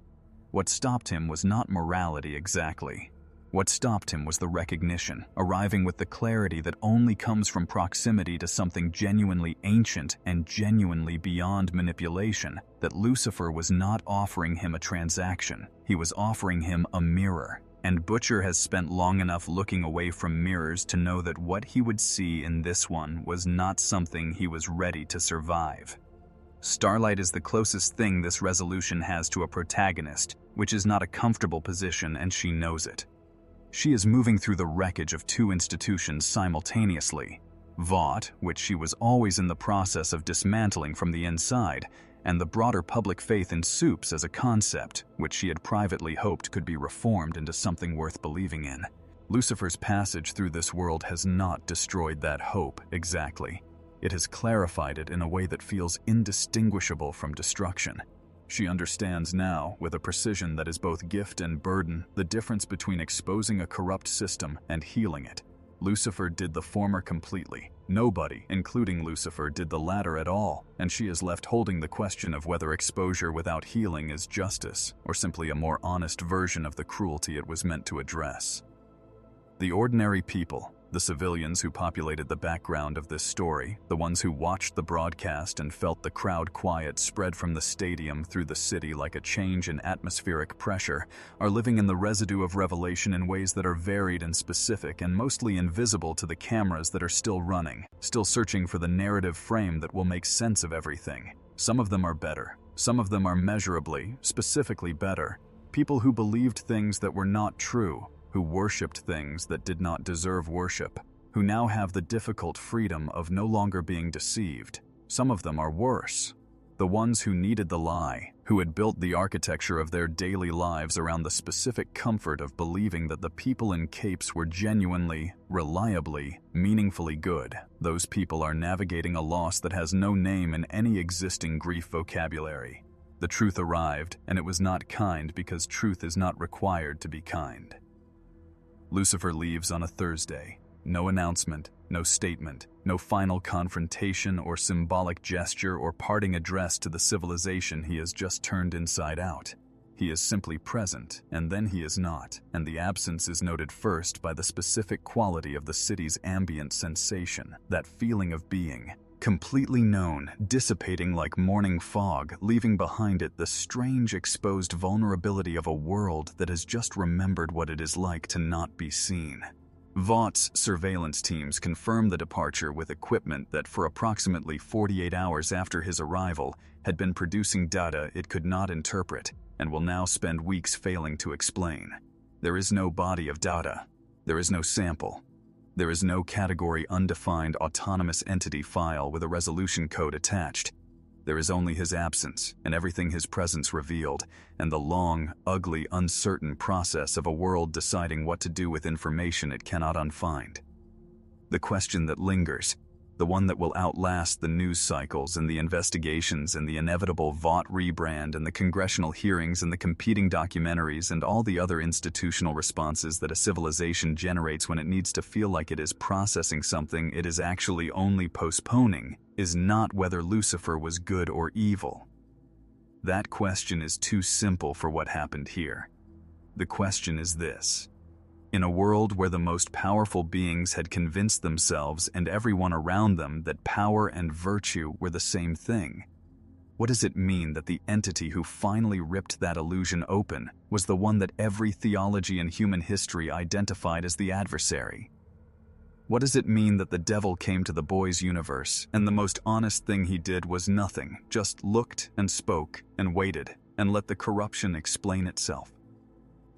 What stopped him was not morality exactly. What stopped him was the recognition, arriving with the clarity that only comes from proximity to something genuinely ancient and genuinely beyond manipulation, that Lucifer was not offering him a transaction, he was offering him a mirror. And Butcher has spent long enough looking away from mirrors to know that what he would see in this one was not something he was ready to survive. Starlight is the closest thing this resolution has to a protagonist, which is not a comfortable position, and she knows it. She is moving through the wreckage of two institutions simultaneously: Vought, which she was always in the process of dismantling from the inside, and the broader public faith in soups as a concept, which she had privately hoped could be reformed into something worth believing in. Lucifer's passage through this world has not destroyed that hope exactly. It has clarified it in a way that feels indistinguishable from destruction. She understands now, with a precision that is both gift and burden, the difference between exposing a corrupt system and healing it. Lucifer did the former completely. Nobody, including Lucifer, did the latter at all, and she is left holding the question of whether exposure without healing is justice, or simply a more honest version of the cruelty it was meant to address. The ordinary people, the civilians who populated the background of this story, the ones who watched the broadcast and felt the crowd quiet spread from the stadium through the city like a change in atmospheric pressure, are living in the residue of revelation in ways that are varied and specific and mostly invisible to the cameras that are still running, still searching for the narrative frame that will make sense of everything. Some of them are better. Some of them are measurably, specifically better. People who believed things that were not true, who worshipped things that did not deserve worship, who now have the difficult freedom of no longer being deceived. Some of them are worse. The ones who needed the lie, who had built the architecture of their daily lives around the specific comfort of believing that the people in capes were genuinely, reliably, meaningfully good. Those people are navigating a loss that has no name in any existing grief vocabulary. The truth arrived, and it was not kind because truth is not required to be kind. Lucifer leaves on a Thursday. No announcement, no statement, no final confrontation or symbolic gesture or parting address to the civilization he has just turned inside out. He is simply present, and then he is not, and the absence is noted first by the specific quality of the city's ambient sensation, that feeling of being, completely known, dissipating like morning fog, leaving behind it the strange exposed vulnerability of a world that has just remembered what it is like to not be seen. Vaught's surveillance teams confirm the departure with equipment that for approximately 48 hours after his arrival had been producing data it could not interpret and will now spend weeks failing to explain. There is no body of data. There is no sample. There is no category undefined autonomous entity file with a resolution code attached. There is only his absence and everything his presence revealed, and the long, ugly, uncertain process of a world deciding what to do with information it cannot unfind. The question that lingers, the one that will outlast the news cycles and the investigations and the inevitable Vought rebrand and the congressional hearings and the competing documentaries and all the other institutional responses that a civilization generates when it needs to feel like it is processing something it is actually only postponing, is not whether Lucifer was good or evil. That question is too simple for what happened here. The question is this. In a world where the most powerful beings had convinced themselves and everyone around them that power and virtue were the same thing, what does it mean that the entity who finally ripped that illusion open was the one that every theology in human history identified as the adversary? What does it mean that the devil came to the boys' universe and the most honest thing he did was nothing, just looked and spoke and waited and let the corruption explain itself?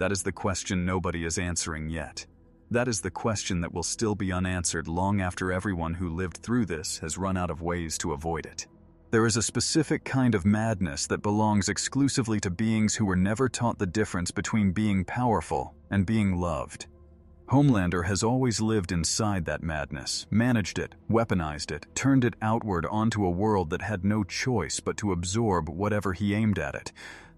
That is the question nobody is answering yet. That is the question that will still be unanswered long after everyone who lived through this has run out of ways to avoid it. There is a specific kind of madness that belongs exclusively to beings who were never taught the difference between being powerful and being loved. Homelander has always lived inside that madness, managed it, weaponized it, turned it outward onto a world that had no choice but to absorb whatever he aimed at it.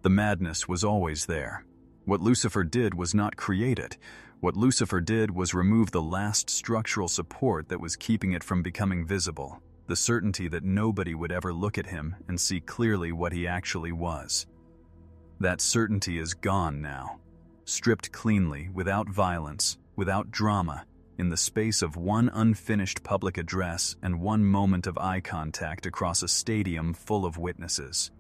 The madness was always there. What Lucifer did was not create it. What Lucifer did was remove the last structural support that was keeping it from becoming visible, the certainty that nobody would ever look at him and see clearly what he actually was. That certainty is gone now, stripped cleanly, without violence, without drama, in the space of one unfinished public address and one moment of eye contact across a stadium full of witnesses.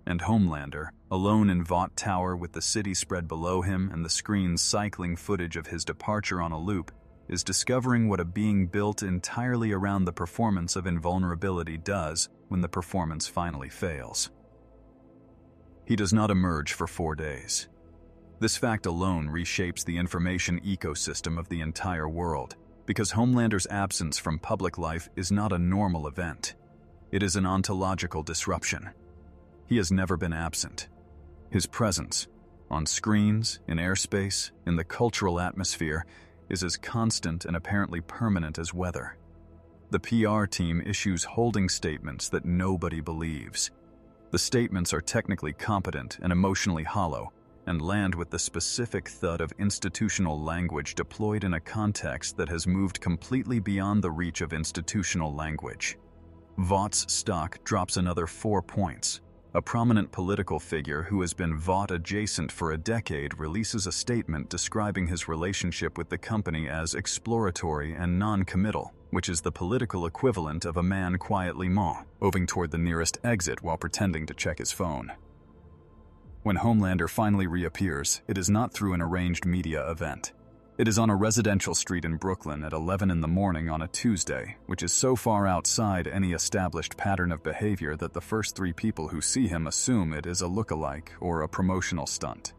And Homelander, alone in Vought Tower with the city spread below him and the screen's cycling footage of his departure on a loop, is discovering what a being built entirely around the performance of invulnerability does when the performance finally fails. He does not emerge for 4 days. This fact alone reshapes the information ecosystem of the entire world, because Homelander's absence from public life is not a normal event. It is an ontological disruption. He has never been absent. His presence, on screens, in airspace, in the cultural atmosphere, is as constant and apparently permanent as weather. The PR team issues holding statements that nobody believes. The statements are technically competent and emotionally hollow, and land with the specific thud of institutional language deployed in a context that has moved completely beyond the reach of institutional language. Vought's stock drops another 4 points. A prominent political figure who has been Vought adjacent for a decade releases a statement describing his relationship with the company as exploratory and non-committal, which is the political equivalent of a man quietly moving toward the nearest exit while pretending to check his phone. When Homelander finally reappears, it is not through an arranged media event. It is on a residential street in Brooklyn at 11 in the morning on a Tuesday, which is so far outside any established pattern of behavior that the first 3 people who see him assume it is a look-alike or a promotional stunt.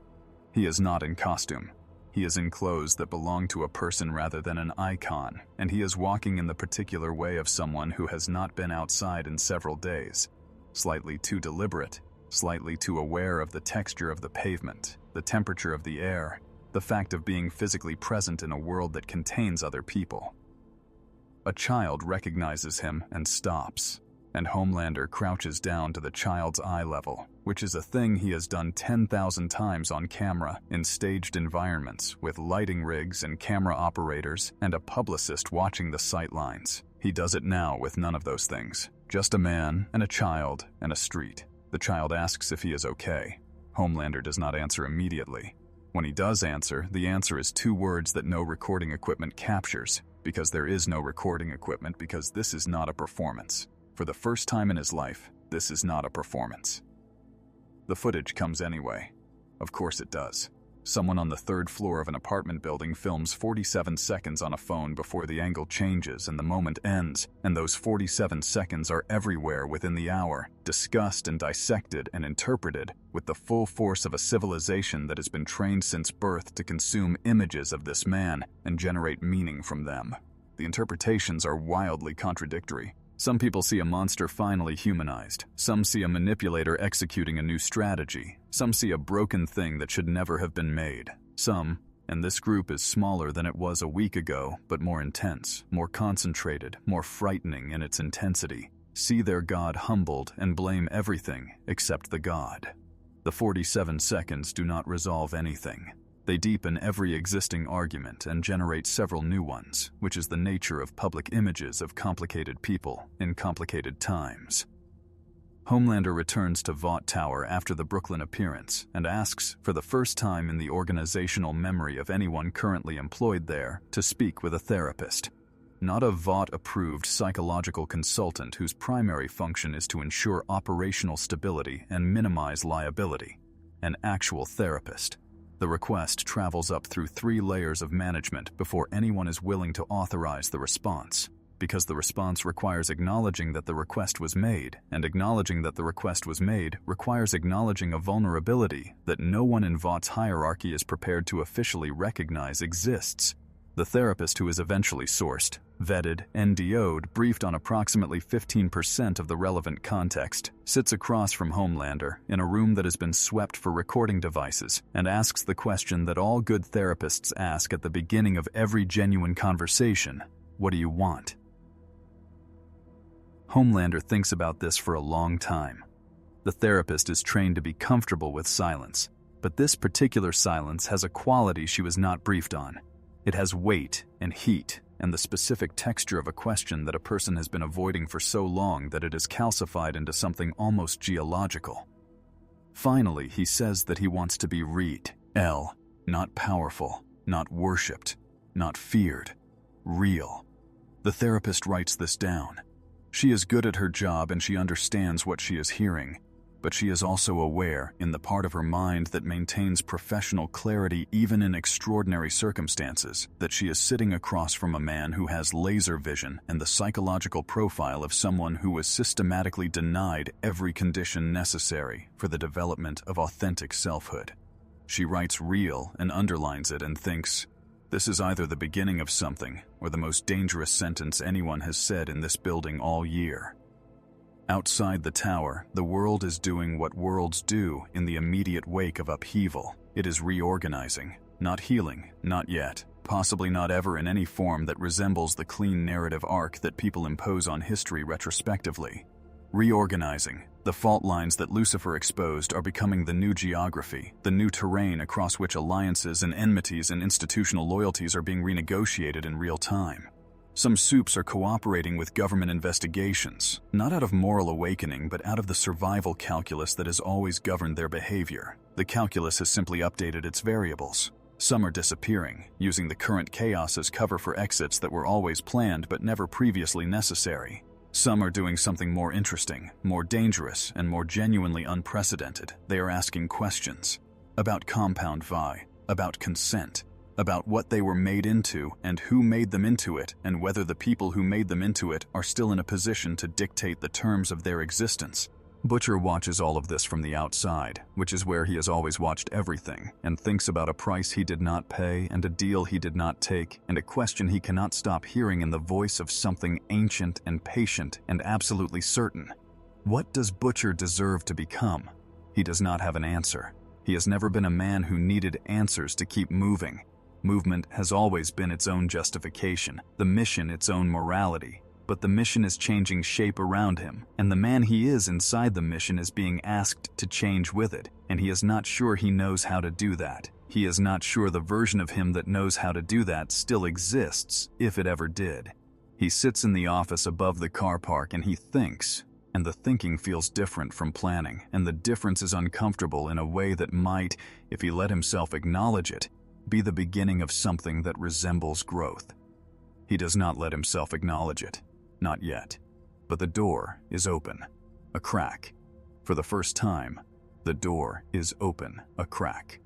He is not in costume. He is in clothes that belong to a person rather than an icon, and he is walking in the particular way of someone who has not been outside in several days. Slightly too deliberate, slightly too aware of the texture of the pavement, the temperature of the air, the fact of being physically present in a world that contains other people. A child recognizes him and stops, and Homelander crouches down to the child's eye level, which is a thing he has done 10,000 times on camera in staged environments with lighting rigs and camera operators and a publicist watching the sightlines. He does it now with none of those things, just a man and a child and a street. The child asks if he is okay. Homelander does not answer immediately. When he does answer, the answer is 2 words that no recording equipment captures, because there is no recording equipment, because this is not a performance. For the first time in his life, this is not a performance. The footage comes anyway. Of course it does. Someone on the 3rd floor of an apartment building films 47 seconds on a phone before the angle changes and the moment ends, and those 47 seconds are everywhere within the hour, discussed and dissected and interpreted with the full force of a civilization that has been trained since birth to consume images of this man and generate meaning from them. The interpretations are wildly contradictory. Some people see a monster finally humanized. Some see a manipulator executing a new strategy. Some see a broken thing that should never have been made. Some, and this group is smaller than it was a week ago, but more intense, more concentrated, more frightening in its intensity, see their god humbled and blame everything except the god. The 47 seconds do not resolve anything. They deepen every existing argument and generate several new ones, which is the nature of public images of complicated people in complicated times. Homelander returns to Vought Tower after the Brooklyn appearance and asks, for the first time in the organizational memory of anyone currently employed there, to speak with a therapist. Not a Vought-approved psychological consultant whose primary function is to ensure operational stability and minimize liability. An actual therapist. The request travels up through 3 layers of management before anyone is willing to authorize the response. because the response requires acknowledging that the request was made, and acknowledging that the request was made requires acknowledging a vulnerability that no one in Vought's hierarchy is prepared to officially recognize exists. The therapist who is eventually sourced, vetted, NDO'd, briefed on approximately 15% of the relevant context, sits across from Homelander in a room that has been swept for recording devices and asks the question that all good therapists ask at the beginning of every genuine conversation: what do you want? Homelander thinks about this for a long time. The therapist is trained to be comfortable with silence, but this particular silence has a quality she was not briefed on. It has weight and heat and the specific texture of a question that a person has been avoiding for so long that it is calcified into something almost geological. Finally, he says that he wants to be read. Not powerful, not worshipped, not feared. Real. The therapist writes this down. She is good at her job and she understands what she is hearing, but she is also aware, in the part of her mind that maintains professional clarity even in extraordinary circumstances, that she is sitting across from a man who has laser vision and the psychological profile of someone who was systematically denied every condition necessary for the development of authentic selfhood. She writes real and underlines it and thinks, this is either the beginning of something or the most dangerous sentence anyone has said in this building all year. Outside the tower, the world is doing what worlds do in the immediate wake of upheaval. It is reorganizing, not healing, not yet, possibly not ever in any form that resembles the clean narrative arc that people impose on history retrospectively. Reorganizing, the fault lines that Lucifer exposed are becoming the new geography, the new terrain across which alliances and enmities and institutional loyalties are being renegotiated in real time. Some soups are cooperating with government investigations, not out of moral awakening, but out of the survival calculus that has always governed their behavior. The calculus has simply updated its variables. Some are disappearing, using the current chaos as cover for exits that were always planned but never previously necessary. Some are doing something more interesting, more dangerous, and more genuinely unprecedented. They are asking questions about compound vi, about consent, about what they were made into and who made them into it, and whether the people who made them into it are still in a position to dictate the terms of their existence. Butcher watches all of this from the outside, which is where he has always watched everything, and thinks about a price he did not pay and a deal he did not take, and a question he cannot stop hearing in the voice of something ancient and patient and absolutely certain. What does Butcher deserve to become? He does not have an answer. He has never been a man who needed answers to keep moving. Movement has always been its own justification, the mission its own morality. But the mission is changing shape around him, and the man he is inside the mission is being asked to change with it, and he is not sure he knows how to do that. He is not sure the version of him that knows how to do that still exists, if it ever did. He sits in the office above the car park and he thinks, and the thinking feels different from planning, and the difference is uncomfortable in a way that might, if he let himself acknowledge it, be the beginning of something that resembles growth. He does not let himself acknowledge it. Not yet. But the door is open. A crack. For the first time, the door is open. A crack.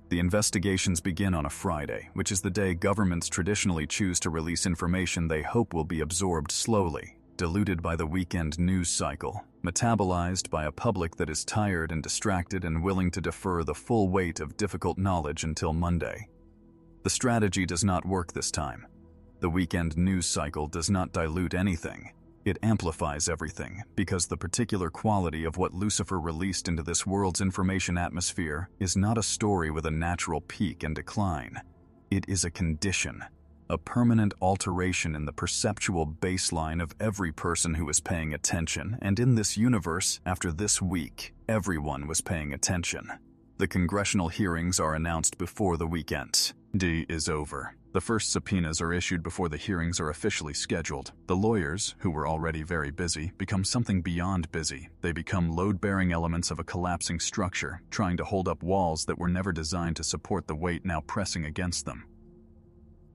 The investigations begin on a Friday, which is the day governments traditionally choose to release information they hope will be absorbed slowly, diluted by the weekend news cycle, metabolized by a public that is tired and distracted and willing to defer the full weight of difficult knowledge until Monday. The strategy does not work this time. The weekend news cycle does not dilute anything. It amplifies everything, because the particular quality of what Lucifer released into this world's information atmosphere is not a story with a natural peak and decline. It is a condition, a permanent alteration in the perceptual baseline of every person who is paying attention, and in this universe, after this week, everyone was paying attention. The congressional hearings are announced before the weekend. D is over. The first subpoenas are issued before the hearings are officially scheduled. The lawyers, who were already very busy, become something beyond busy. They become load-bearing elements of a collapsing structure, trying to hold up walls that were never designed to support the weight now pressing against them.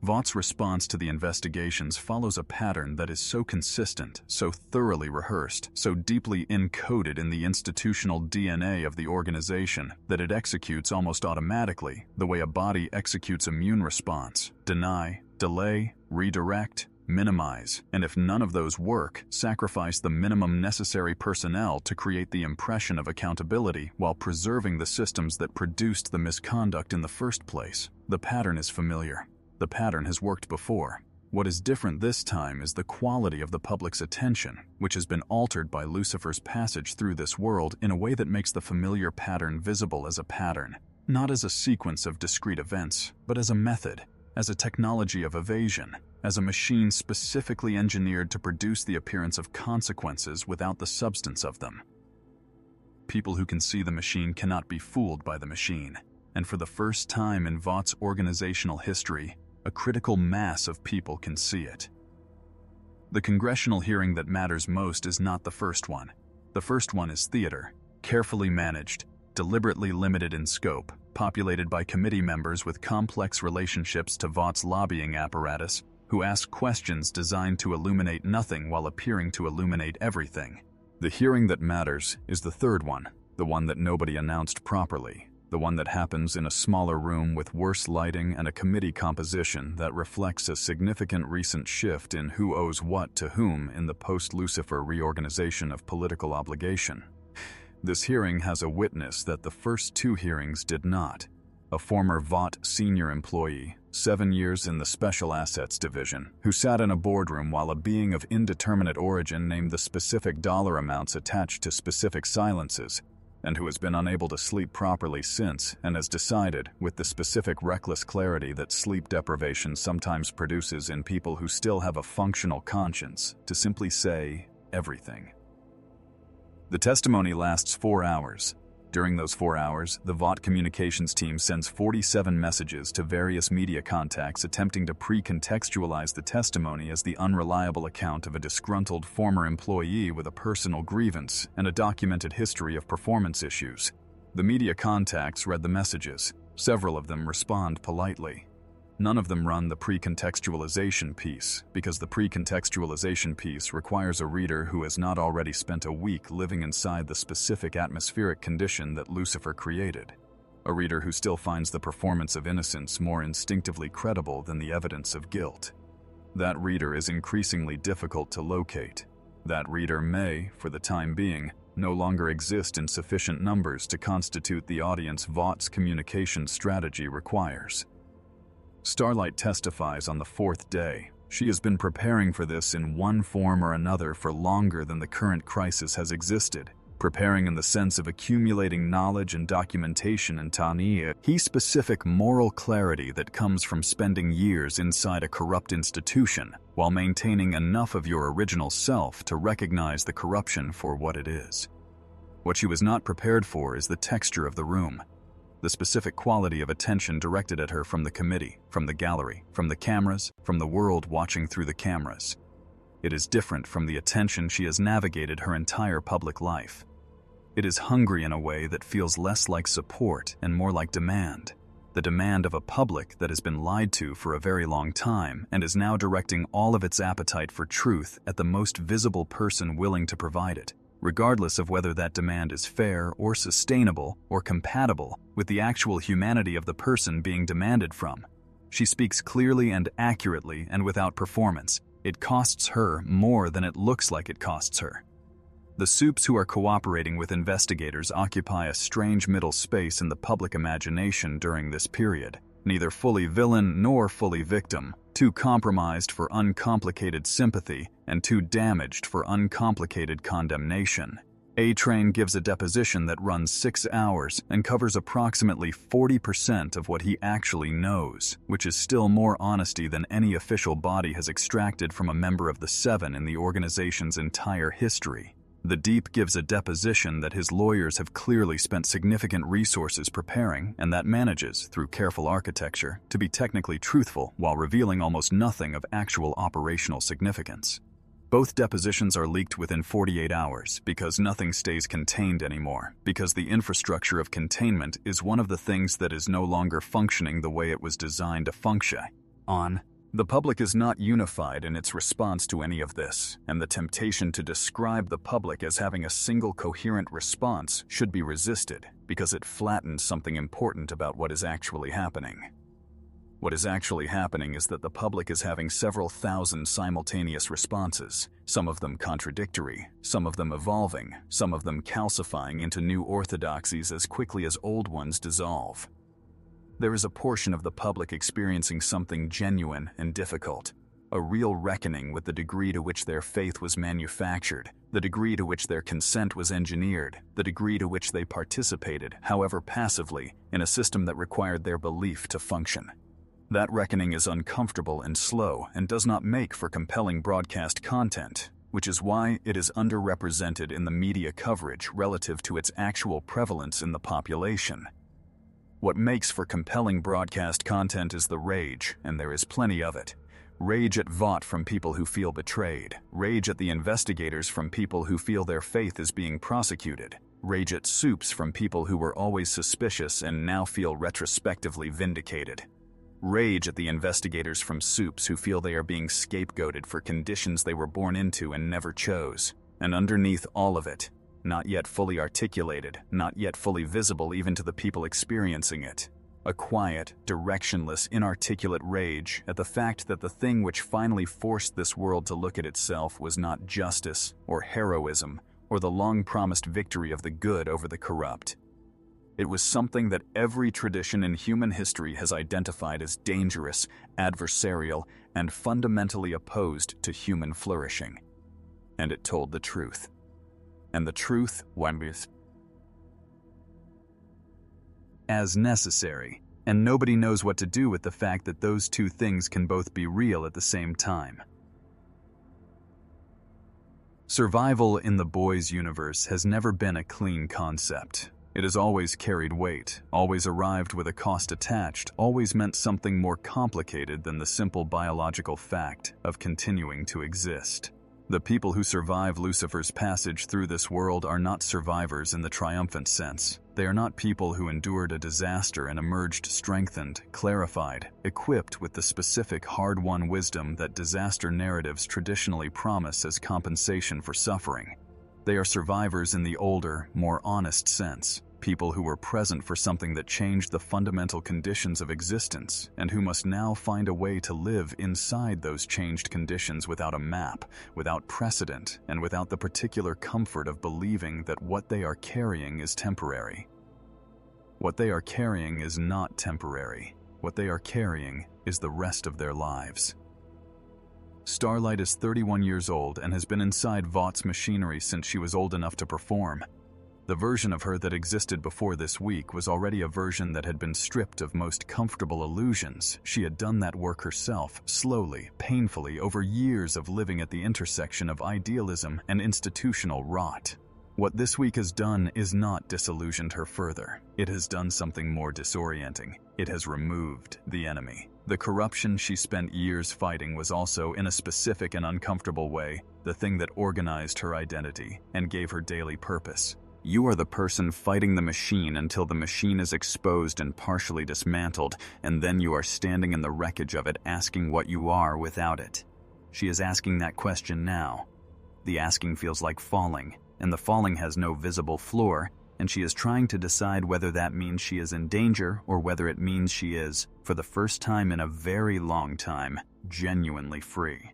Vaught's response to the investigations follows a pattern that is so consistent, so thoroughly rehearsed, so deeply encoded in the institutional DNA of the organization that it executes almost automatically, the way a body executes immune response: deny, delay, redirect, minimize, and if none of those work, sacrifice the minimum necessary personnel to create the impression of accountability while preserving the systems that produced the misconduct in the first place. The pattern is familiar. The pattern has worked before. What is different this time is the quality of the public's attention, which has been altered by Lucifer's passage through this world in a way that makes the familiar pattern visible as a pattern, not as a sequence of discrete events, but as a method, as a technology of evasion, as a machine specifically engineered to produce the appearance of consequences without the substance of them. People who can see the machine cannot be fooled by the machine, and for the first time in Vought's organizational history, a critical mass of people can see it. The congressional hearing that matters most is not the first one. The first one is theater, carefully managed, deliberately limited in scope, populated by committee members with complex relationships to Vought's lobbying apparatus, who ask questions designed to illuminate nothing while appearing to illuminate everything. The hearing that matters is the third one, the one that nobody announced properly, the one that happens in a smaller room with worse lighting and a committee composition that reflects a significant recent shift in who owes what to whom in the post-Lucifer reorganization of political obligation. This hearing has a witness that the first two hearings did not. A former Vought senior employee, 7 years in the Special Assets Division, who sat in a boardroom while a being of indeterminate origin named the specific dollar amounts attached to specific silences, and who has been unable to sleep properly since and has decided, with the specific reckless clarity that sleep deprivation sometimes produces in people who still have a functional conscience, to simply say everything. The testimony lasts 4 hours. During those 4 hours, the Vought communications team sends 47 messages to various media contacts attempting to pre-contextualize the testimony as the unreliable account of a disgruntled former employee with a personal grievance and a documented history of performance issues. The media contacts read the messages. Several of them respond politely. None of them run the pre-contextualization piece, because the pre-contextualization piece requires a reader who has not already spent a week living inside the specific atmospheric condition that Lucifer created. A reader who still finds the performance of innocence more instinctively credible than the evidence of guilt. That reader is increasingly difficult to locate. That reader may, for the time being, no longer exist in sufficient numbers to constitute the audience Vought's communication strategy requires. Starlight testifies on the 4th day. She has been preparing for this in one form or another for longer than the current crisis has existed, preparing in the sense of accumulating knowledge and documentation and specific moral clarity that comes from spending years inside a corrupt institution, while maintaining enough of your original self to recognize the corruption for what it is. What she was not prepared for is the texture of the room, the specific quality of attention directed at her from the committee, from the gallery, from the cameras, from the world watching through the cameras. It is different from the attention she has navigated her entire public life. It is hungry in a way that feels less like support and more like demand. The demand of a public that has been lied to for a very long time and is now directing all of its appetite for truth at the most visible person willing to provide it, regardless of whether that demand is fair or sustainable or compatible with the actual humanity of the person being demanded from. She speaks clearly and accurately and without performance. It costs her more than it looks like it costs her. The soups who are cooperating with investigators occupy a strange middle space in the public imagination during this period, neither fully villain nor fully victim, too compromised for uncomplicated sympathy and too damaged for uncomplicated condemnation. A-Train gives a deposition that runs 6 hours and covers approximately 40% of what he actually knows, which is still more honesty than any official body has extracted from a member of the 7 in the organization's entire history. The Deep gives a deposition that his lawyers have clearly spent significant resources preparing, and that manages, through careful architecture, to be technically truthful while revealing almost nothing of actual operational significance. Both depositions are leaked within 48 hours because nothing stays contained anymore, because the infrastructure of containment is one of the things that is no longer functioning the way it was designed to function. The public is not unified in its response to any of this, and the temptation to describe the public as having a single coherent response should be resisted because it flattens something important about what is actually happening. What is actually happening is that the public is having several thousand simultaneous responses, some of them contradictory, some of them evolving, some of them calcifying into new orthodoxies as quickly as old ones dissolve. There is a portion of the public experiencing something genuine and difficult, a real reckoning with the degree to which their faith was manufactured, the degree to which their consent was engineered, the degree to which they participated, however passively, in a system that required their belief to function. That reckoning is uncomfortable and slow and does not make for compelling broadcast content, which is why it is underrepresented in the media coverage relative to its actual prevalence in the population. What makes for compelling broadcast content is the rage, and there is plenty of it. Rage at Vought from people who feel betrayed, rage at the investigators from people who feel their faith is being prosecuted, rage at Soups from people who were always suspicious and now feel retrospectively vindicated. Rage at the investigators from Soups who feel they are being scapegoated for conditions they were born into and never chose. And underneath all of it, not yet fully articulated, not yet fully visible even to the people experiencing it, a quiet, directionless, inarticulate rage at the fact that the thing which finally forced this world to look at itself was not justice or heroism or the long-promised victory of the good over the corrupt. It was something that every tradition in human history has identified as dangerous, adversarial, and fundamentally opposed to human flourishing. And it told the truth. And the truth was as necessary, and nobody knows what to do with the fact that those two things can both be real at the same time. Survival in the boys' universe has never been a clean concept. It has always carried weight, always arrived with a cost attached, always meant something more complicated than the simple biological fact of continuing to exist. The people who survive Lucifer's passage through this world are not survivors in the triumphant sense. They are not people who endured a disaster and emerged strengthened, clarified, equipped with the specific hard-won wisdom that disaster narratives traditionally promise as compensation for suffering. They are survivors in the older, more honest sense, people who were present for something that changed the fundamental conditions of existence and who must now find a way to live inside those changed conditions without a map, without precedent, and without the particular comfort of believing that what they are carrying is temporary. What they are carrying is not temporary. What they are carrying is the rest of their lives. Starlight is 31 years old and has been inside Vought's machinery since she was old enough to perform. The version of her that existed before this week was already a version that had been stripped of most comfortable illusions. She had done that work herself, slowly, painfully, over years of living at the intersection of idealism and institutional rot. What this week has done is not disillusioned her further. It has done something more disorienting. It has removed the enemy. The corruption she spent years fighting was also, in a specific and uncomfortable way, the thing that organized her identity and gave her daily purpose. You are the person fighting the machine until the machine is exposed and partially dismantled, and then you are standing in the wreckage of it asking what you are without it. She is asking that question now. The asking feels like falling, and the falling has no visible floor, and she is trying to decide whether that means she is in danger or whether it means she is, for the first time in a very long time, genuinely free.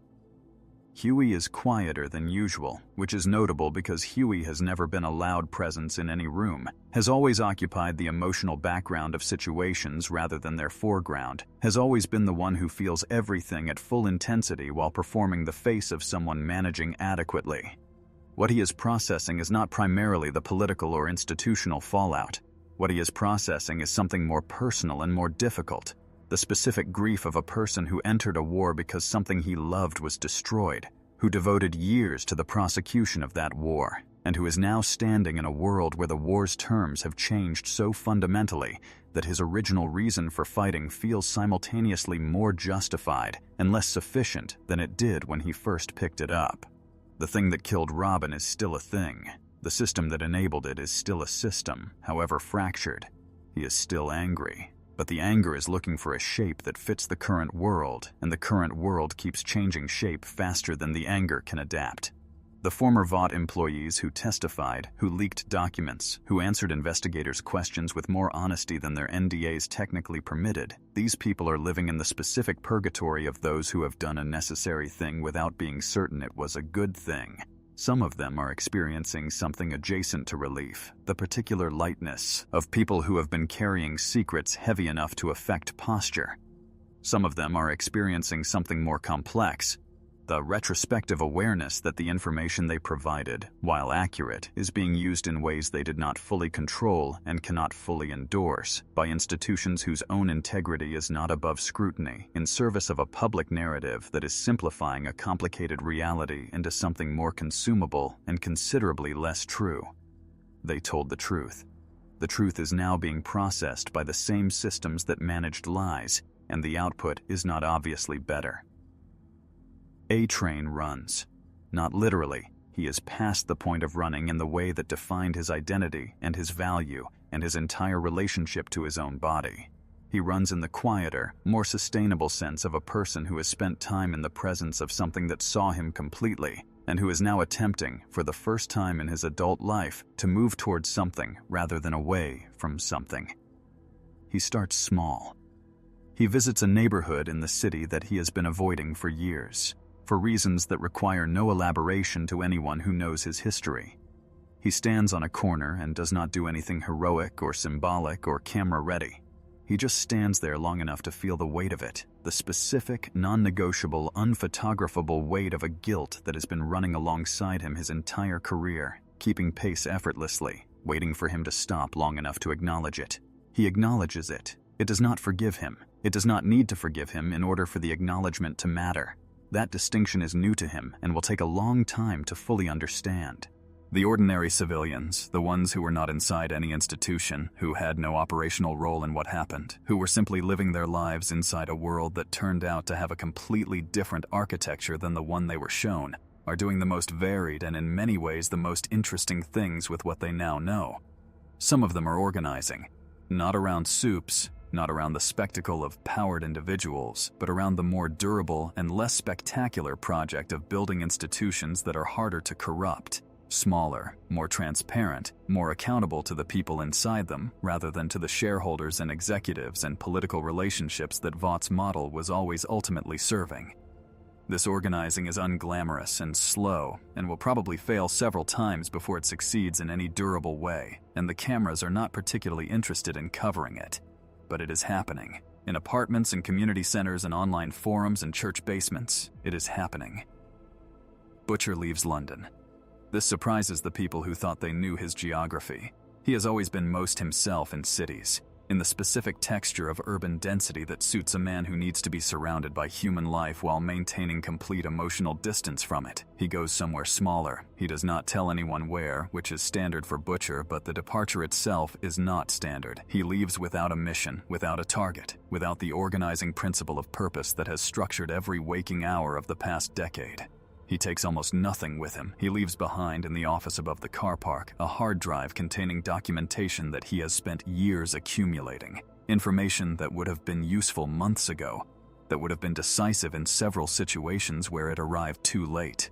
Huey is quieter than usual, which is notable because Huey has never been a loud presence in any room, has always occupied the emotional background of situations rather than their foreground, has always been the one who feels everything at full intensity while performing the face of someone managing adequately. What he is processing is not primarily the political or institutional fallout. What he is processing is something more personal and more difficult. The specific grief of a person who entered a war because something he loved was destroyed, who devoted years to the prosecution of that war, and who is now standing in a world where the war's terms have changed so fundamentally that his original reason for fighting feels simultaneously more justified and less sufficient than it did when he first picked it up. The thing that killed Robin is still a thing. The system that enabled it is still a system, however fractured. He is still angry. But the anger is looking for a shape that fits the current world, and the current world keeps changing shape faster than the anger can adapt. The former Vought employees who testified, who leaked documents, who answered investigators' questions with more honesty than their NDAs technically permitted, these people are living in the specific purgatory of those who have done a necessary thing without being certain it was a good thing. Some of them are experiencing something adjacent to relief, the particular lightness of people who have been carrying secrets heavy enough to affect posture. Some of them are experiencing something more complex, the retrospective awareness that the information they provided, while accurate, is being used in ways they did not fully control and cannot fully endorse by institutions whose own integrity is not above scrutiny in service of a public narrative that is simplifying a complicated reality into something more consumable and considerably less true. They told the truth. The truth is now being processed by the same systems that managed lies, and the output is not obviously better. A-Train runs. Not literally, he is past the point of running in the way that defined his identity and his value and his entire relationship to his own body. He runs in the quieter, more sustainable sense of a person who has spent time in the presence of something that saw him completely, and who is now attempting, for the first time in his adult life, to move towards something rather than away from something. He starts small. He visits a neighborhood in the city that he has been avoiding for years, for reasons that require no elaboration to anyone who knows his history. He stands on a corner and does not do anything heroic or symbolic or camera-ready. He just stands there long enough to feel the weight of it, the specific, non-negotiable, unphotographable weight of a guilt that has been running alongside him his entire career, keeping pace effortlessly, waiting for him to stop long enough to acknowledge it. He acknowledges it. It does not forgive him. It does not need to forgive him in order for the acknowledgement to matter. That distinction is new to him and will take a long time to fully understand. The ordinary civilians, the ones who were not inside any institution, who had no operational role in what happened, who were simply living their lives inside a world that turned out to have a completely different architecture than the one they were shown, are doing the most varied and in many ways the most interesting things with what they now know. Some of them are organizing, not around soups, not around the spectacle of powered individuals, but around the more durable and less spectacular project of building institutions that are harder to corrupt, smaller, more transparent, more accountable to the people inside them, rather than to the shareholders and executives and political relationships that Vaught's model was always ultimately serving. This organizing is unglamorous and slow, and will probably fail several times before it succeeds in any durable way, and the cameras are not particularly interested in covering it. But it is happening. In apartments and community centers and online forums and church basements, it is happening. Butcher leaves London. This surprises the people who thought they knew his geography. He has always been most himself in cities, in the specific texture of urban density that suits a man who needs to be surrounded by human life while maintaining complete emotional distance from it. He goes somewhere smaller. He does not tell anyone where, which is standard for Butcher, but the departure itself is not standard. He leaves without a mission, without a target, without the organizing principle of purpose that has structured every waking hour of the past decade. He takes almost nothing with him. He leaves behind in the office above the car park a hard drive containing documentation that he has spent years accumulating, information that would have been useful months ago, that would have been decisive in several situations where it arrived too late.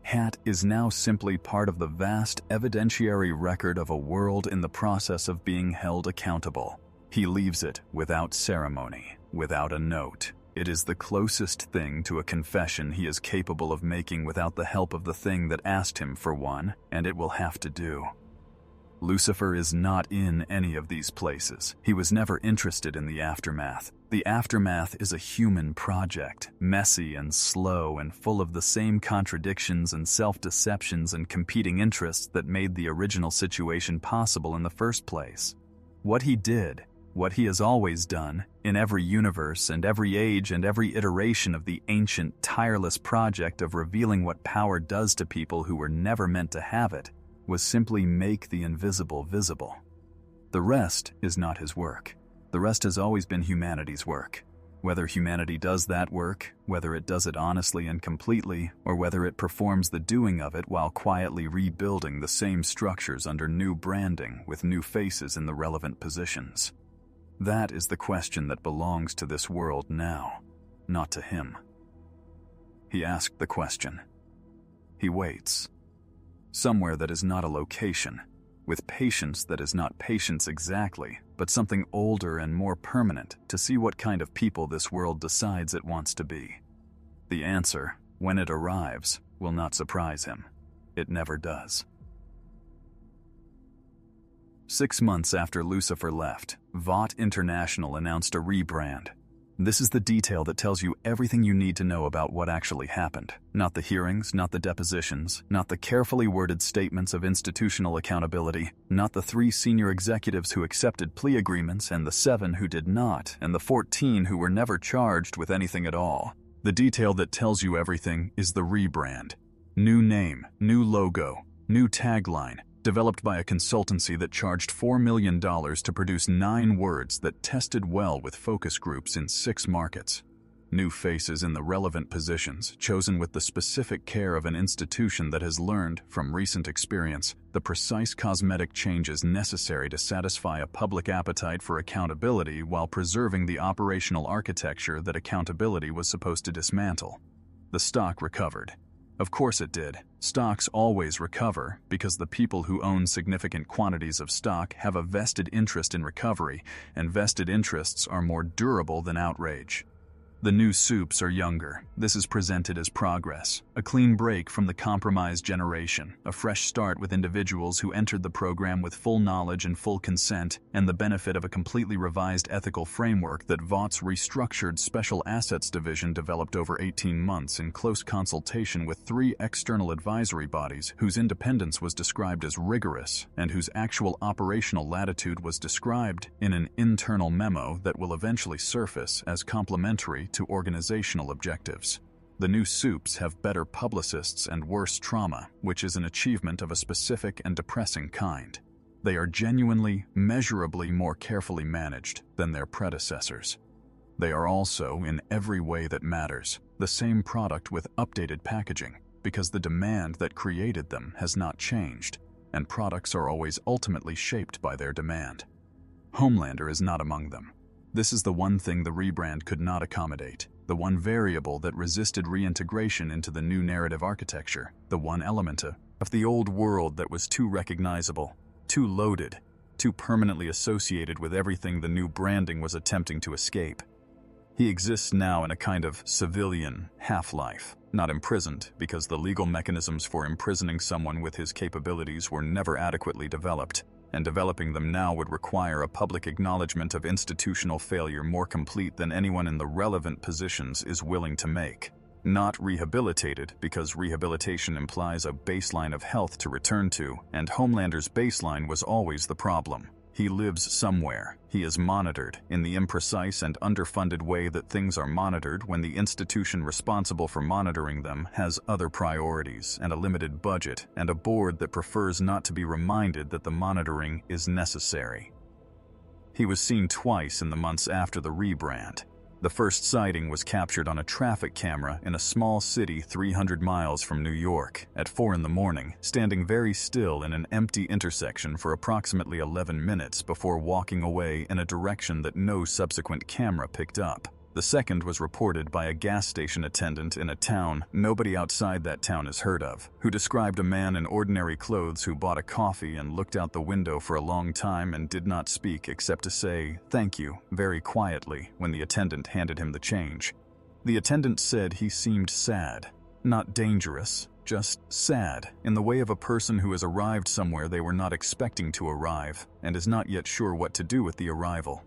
Hat is now simply part of the vast evidentiary record of a world in the process of being held accountable. He leaves it without ceremony, without a note. It is the closest thing to a confession he is capable of making without the help of the thing that asked him for one, and it will have to do. Lucifer is not in any of these places. He was never interested in the aftermath. The aftermath is a human project, messy and slow and full of the same contradictions and self-deceptions and competing interests that made the original situation possible in the first place. What he did, what he has always done, in every universe and every age and every iteration of the ancient, tireless project of revealing what power does to people who were never meant to have it, was simply make the invisible visible. The rest is not his work. The rest has always been humanity's work. Whether humanity does that work, whether it does it honestly and completely, or whether it performs the doing of it while quietly rebuilding the same structures under new branding with new faces in the relevant positions. That is the question that belongs to this world now, not to him. He asked the question. He waits. Somewhere that is not a location, with patience that is not patience exactly, but something older and more permanent to see what kind of people this world decides it wants to be. The answer, when it arrives, will not surprise him. It never does. 6 months after Lucifer left, Vought International announced a rebrand. This is the detail that tells you everything you need to know about what actually happened. Not the hearings, not the depositions, not the carefully worded statements of institutional accountability, not the 3 senior executives who accepted plea agreements and the 7 who did not, and the 14 who were never charged with anything at all. The detail that tells you everything is the rebrand. New name, new logo, new tagline, developed by a consultancy that charged $4 million to produce 9 words that tested well with focus groups in 6 markets. New faces in the relevant positions, chosen with the specific care of an institution that has learned, from recent experience, the precise cosmetic changes necessary to satisfy a public appetite for accountability while preserving the operational architecture that accountability was supposed to dismantle. The stock recovered. Of course it did. Stocks always recover because the people who own significant quantities of stock have a vested interest in recovery, and vested interests are more durable than outrage. The new soups are younger. This is presented as progress, a clean break from the compromised generation, a fresh start with individuals who entered the program with full knowledge and full consent, and the benefit of a completely revised ethical framework that Vaught's restructured Special Assets Division developed over 18 months in close consultation with 3 external advisory bodies whose independence was described as rigorous and whose actual operational latitude was described in an internal memo that will eventually surface as complementary to organizational objectives. The new soups have better publicists and worse trauma, which is an achievement of a specific and depressing kind. They are genuinely, measurably more carefully managed than their predecessors. They are also, in every way that matters, the same product with updated packaging, because the demand that created them has not changed, and products are always ultimately shaped by their demand. Homelander is not among them. This is the one thing the rebrand could not accommodate, the one variable that resisted reintegration into the new narrative architecture, the one element of the old world that was too recognizable, too loaded, too permanently associated with everything the new branding was attempting to escape. He exists now in a kind of civilian half-life, not imprisoned because the legal mechanisms for imprisoning someone with his capabilities were never adequately developed, and developing them now would require a public acknowledgement of institutional failure more complete than anyone in the relevant positions is willing to make. Not rehabilitated, because rehabilitation implies a baseline of health to return to, and Homelander's baseline was always the problem. He lives somewhere. He is monitored in the imprecise and underfunded way that things are monitored when the institution responsible for monitoring them has other priorities and a limited budget and a board that prefers not to be reminded that the monitoring is necessary. He was seen twice in the months after the rebrand. The first sighting was captured on a traffic camera in a small city 300 miles from New York at 4 in the morning, standing very still in an empty intersection for approximately 11 minutes before walking away in a direction that no subsequent camera picked up. The second was reported by a gas station attendant in a town nobody outside that town has heard of, who described a man in ordinary clothes who bought a coffee and looked out the window for a long time and did not speak except to say, "Thank you," very quietly when the attendant handed him the change. The attendant said he seemed sad, not dangerous, just sad, in the way of a person who has arrived somewhere they were not expecting to arrive and is not yet sure what to do with the arrival.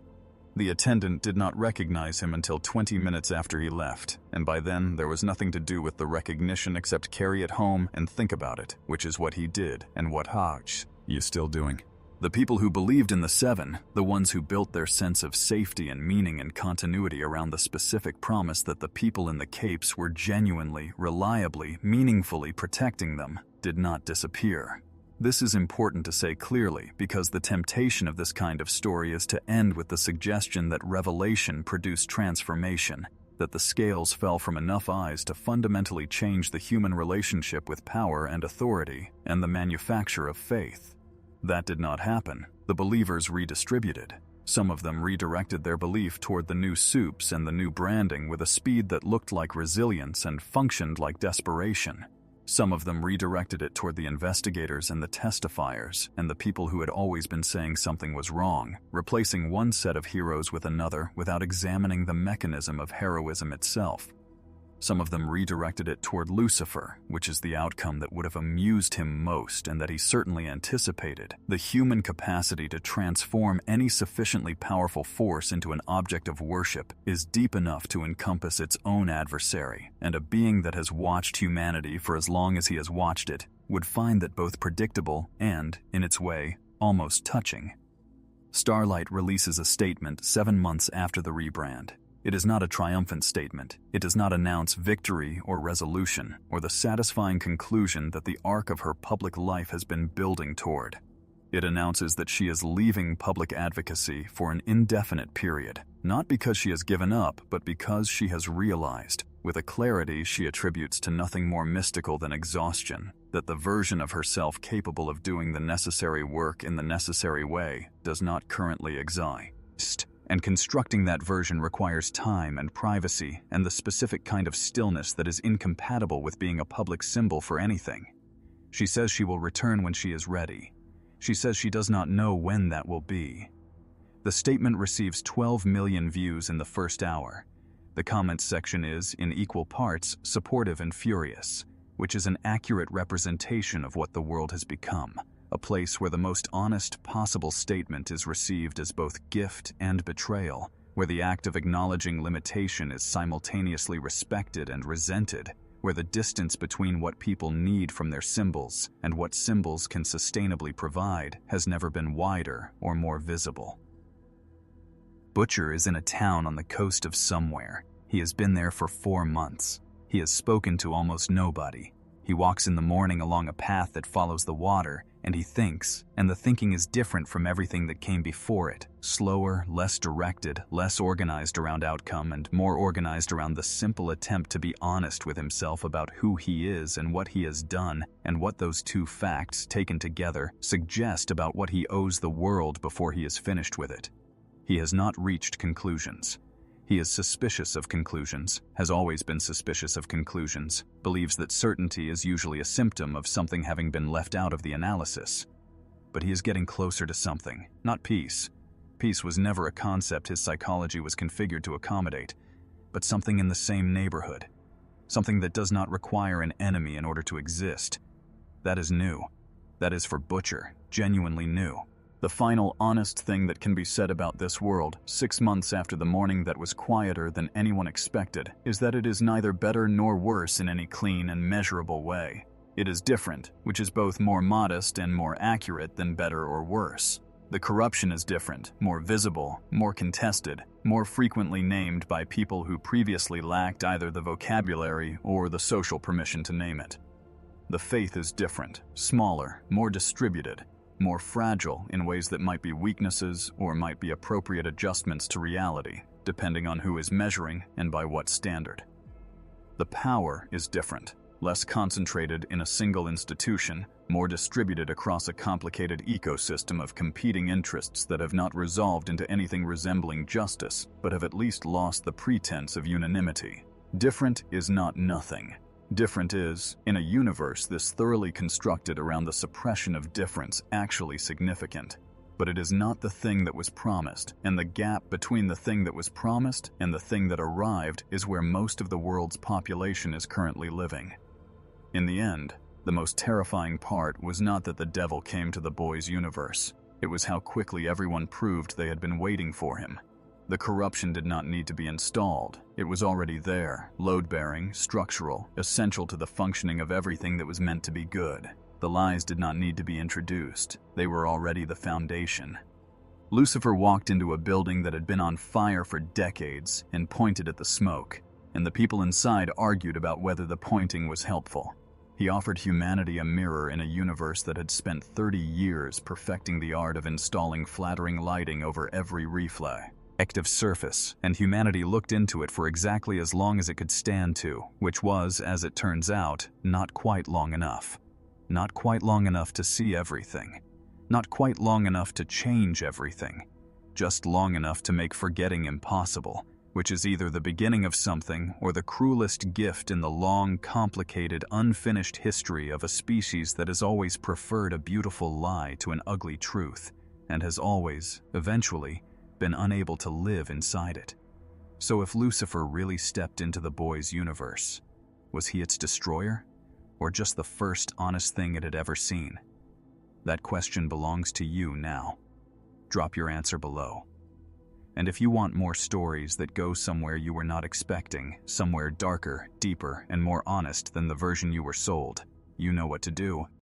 The attendant did not recognize him until 20 minutes after he left, and by then there was nothing to do with the recognition except carry it home and think about it, which is what he did and what Hodge is still doing. The people who believed in the Seven, the ones who built their sense of safety and meaning and continuity around the specific promise that the people in the capes were genuinely, reliably, meaningfully protecting them, did not disappear. This is important to say clearly because the temptation of this kind of story is to end with the suggestion that revelation produced transformation, that the scales fell from enough eyes to fundamentally change the human relationship with power and authority and the manufacture of faith. That did not happen. The believers redistributed. Some of them redirected their belief toward the new soups and the new branding with a speed that looked like resilience and functioned like desperation. Some of them redirected it toward the investigators and the testifiers and the people who had always been saying something was wrong, replacing one set of heroes with another without examining the mechanism of heroism itself. Some of them redirected it toward Lucifer, which is the outcome that would have amused him most and that he certainly anticipated. The human capacity to transform any sufficiently powerful force into an object of worship is deep enough to encompass its own adversary, and a being that has watched humanity for as long as he has watched it would find that both predictable and, in its way, almost touching. Starlight releases a statement 7 months after the rebrand. It is not a triumphant statement. It does not announce victory or resolution, or the satisfying conclusion that the arc of her public life has been building toward. It announces that she is leaving public advocacy for an indefinite period, not because she has given up, but because she has realized, with a clarity she attributes to nothing more mystical than exhaustion, that the version of herself capable of doing the necessary work in the necessary way does not currently exist. And constructing that version requires time and privacy and the specific kind of stillness that is incompatible with being a public symbol for anything. She says she will return when she is ready. She says she does not know when that will be. The statement receives 12 million views in the first hour. The comments section is, in equal parts, supportive and furious, which is an accurate representation of what the world has become. A place where the most honest possible statement is received as both gift and betrayal, where the act of acknowledging limitation is simultaneously respected and resented, where the distance between what people need from their symbols and what symbols can sustainably provide has never been wider or more visible. Butcher is in a town on the coast of somewhere. He has been there for 4 months. He has spoken to almost nobody. He walks in the morning along a path that follows the water, and he thinks, and the thinking is different from everything that came before it, slower, less directed, less organized around outcome, and more organized around the simple attempt to be honest with himself about who he is and what he has done, and what those two facts, taken together, suggest about what he owes the world before he is finished with it. He has not reached conclusions. He is suspicious of conclusions, has always been suspicious of conclusions, believes that certainty is usually a symptom of something having been left out of the analysis. But he is getting closer to something, not peace. Peace was never a concept his psychology was configured to accommodate, but something in the same neighborhood. Something that does not require an enemy in order to exist. That is new. That is for Butcher, genuinely new. The final honest thing that can be said about this world, 6 months after the morning that was quieter than anyone expected, is that it is neither better nor worse in any clean and measurable way. It is different, which is both more modest and more accurate than better or worse. The corruption is different, more visible, more contested, more frequently named by people who previously lacked either the vocabulary or the social permission to name it. The faith is different, smaller, more distributed, more fragile in ways that might be weaknesses or might be appropriate adjustments to reality, depending on who is measuring and by what standard. The power is different, less concentrated in a single institution, more distributed across a complicated ecosystem of competing interests that have not resolved into anything resembling justice, but have at least lost the pretense of unanimity. Different is not nothing. Different is, in a universe this thoroughly constructed around the suppression of difference, actually significant. But it is not the thing that was promised, and the gap between the thing that was promised and the thing that arrived is where most of the world's population is currently living. In the end, the most terrifying part was not that the devil came to the boys' universe. It was how quickly everyone proved they had been waiting for him. The corruption did not need to be installed. It was already there, load-bearing, structural, essential to the functioning of everything that was meant to be good. The lies did not need to be introduced. They were already the foundation. Lucifer walked into a building that had been on fire for decades and pointed at the smoke, and the people inside argued about whether the pointing was helpful. He offered humanity a mirror in a universe that had spent 30 years perfecting the art of installing flattering lighting over every reflex. Active surface, and humanity looked into it for exactly as long as it could stand to, which was, as it turns out, not quite long enough. Not quite long enough to see everything. Not quite long enough to change everything. Just long enough to make forgetting impossible, which is either the beginning of something or the cruelest gift in the long, complicated, unfinished history of a species that has always preferred a beautiful lie to an ugly truth, and has always, eventually, been unable to live inside it. So if Lucifer really stepped into the boys' universe, was he its destroyer, or just the first honest thing it had ever seen? That question belongs to you now. Drop your answer below. And if you want more stories that go somewhere you were not expecting, somewhere darker, deeper, and more honest than the version you were sold, you know what to do.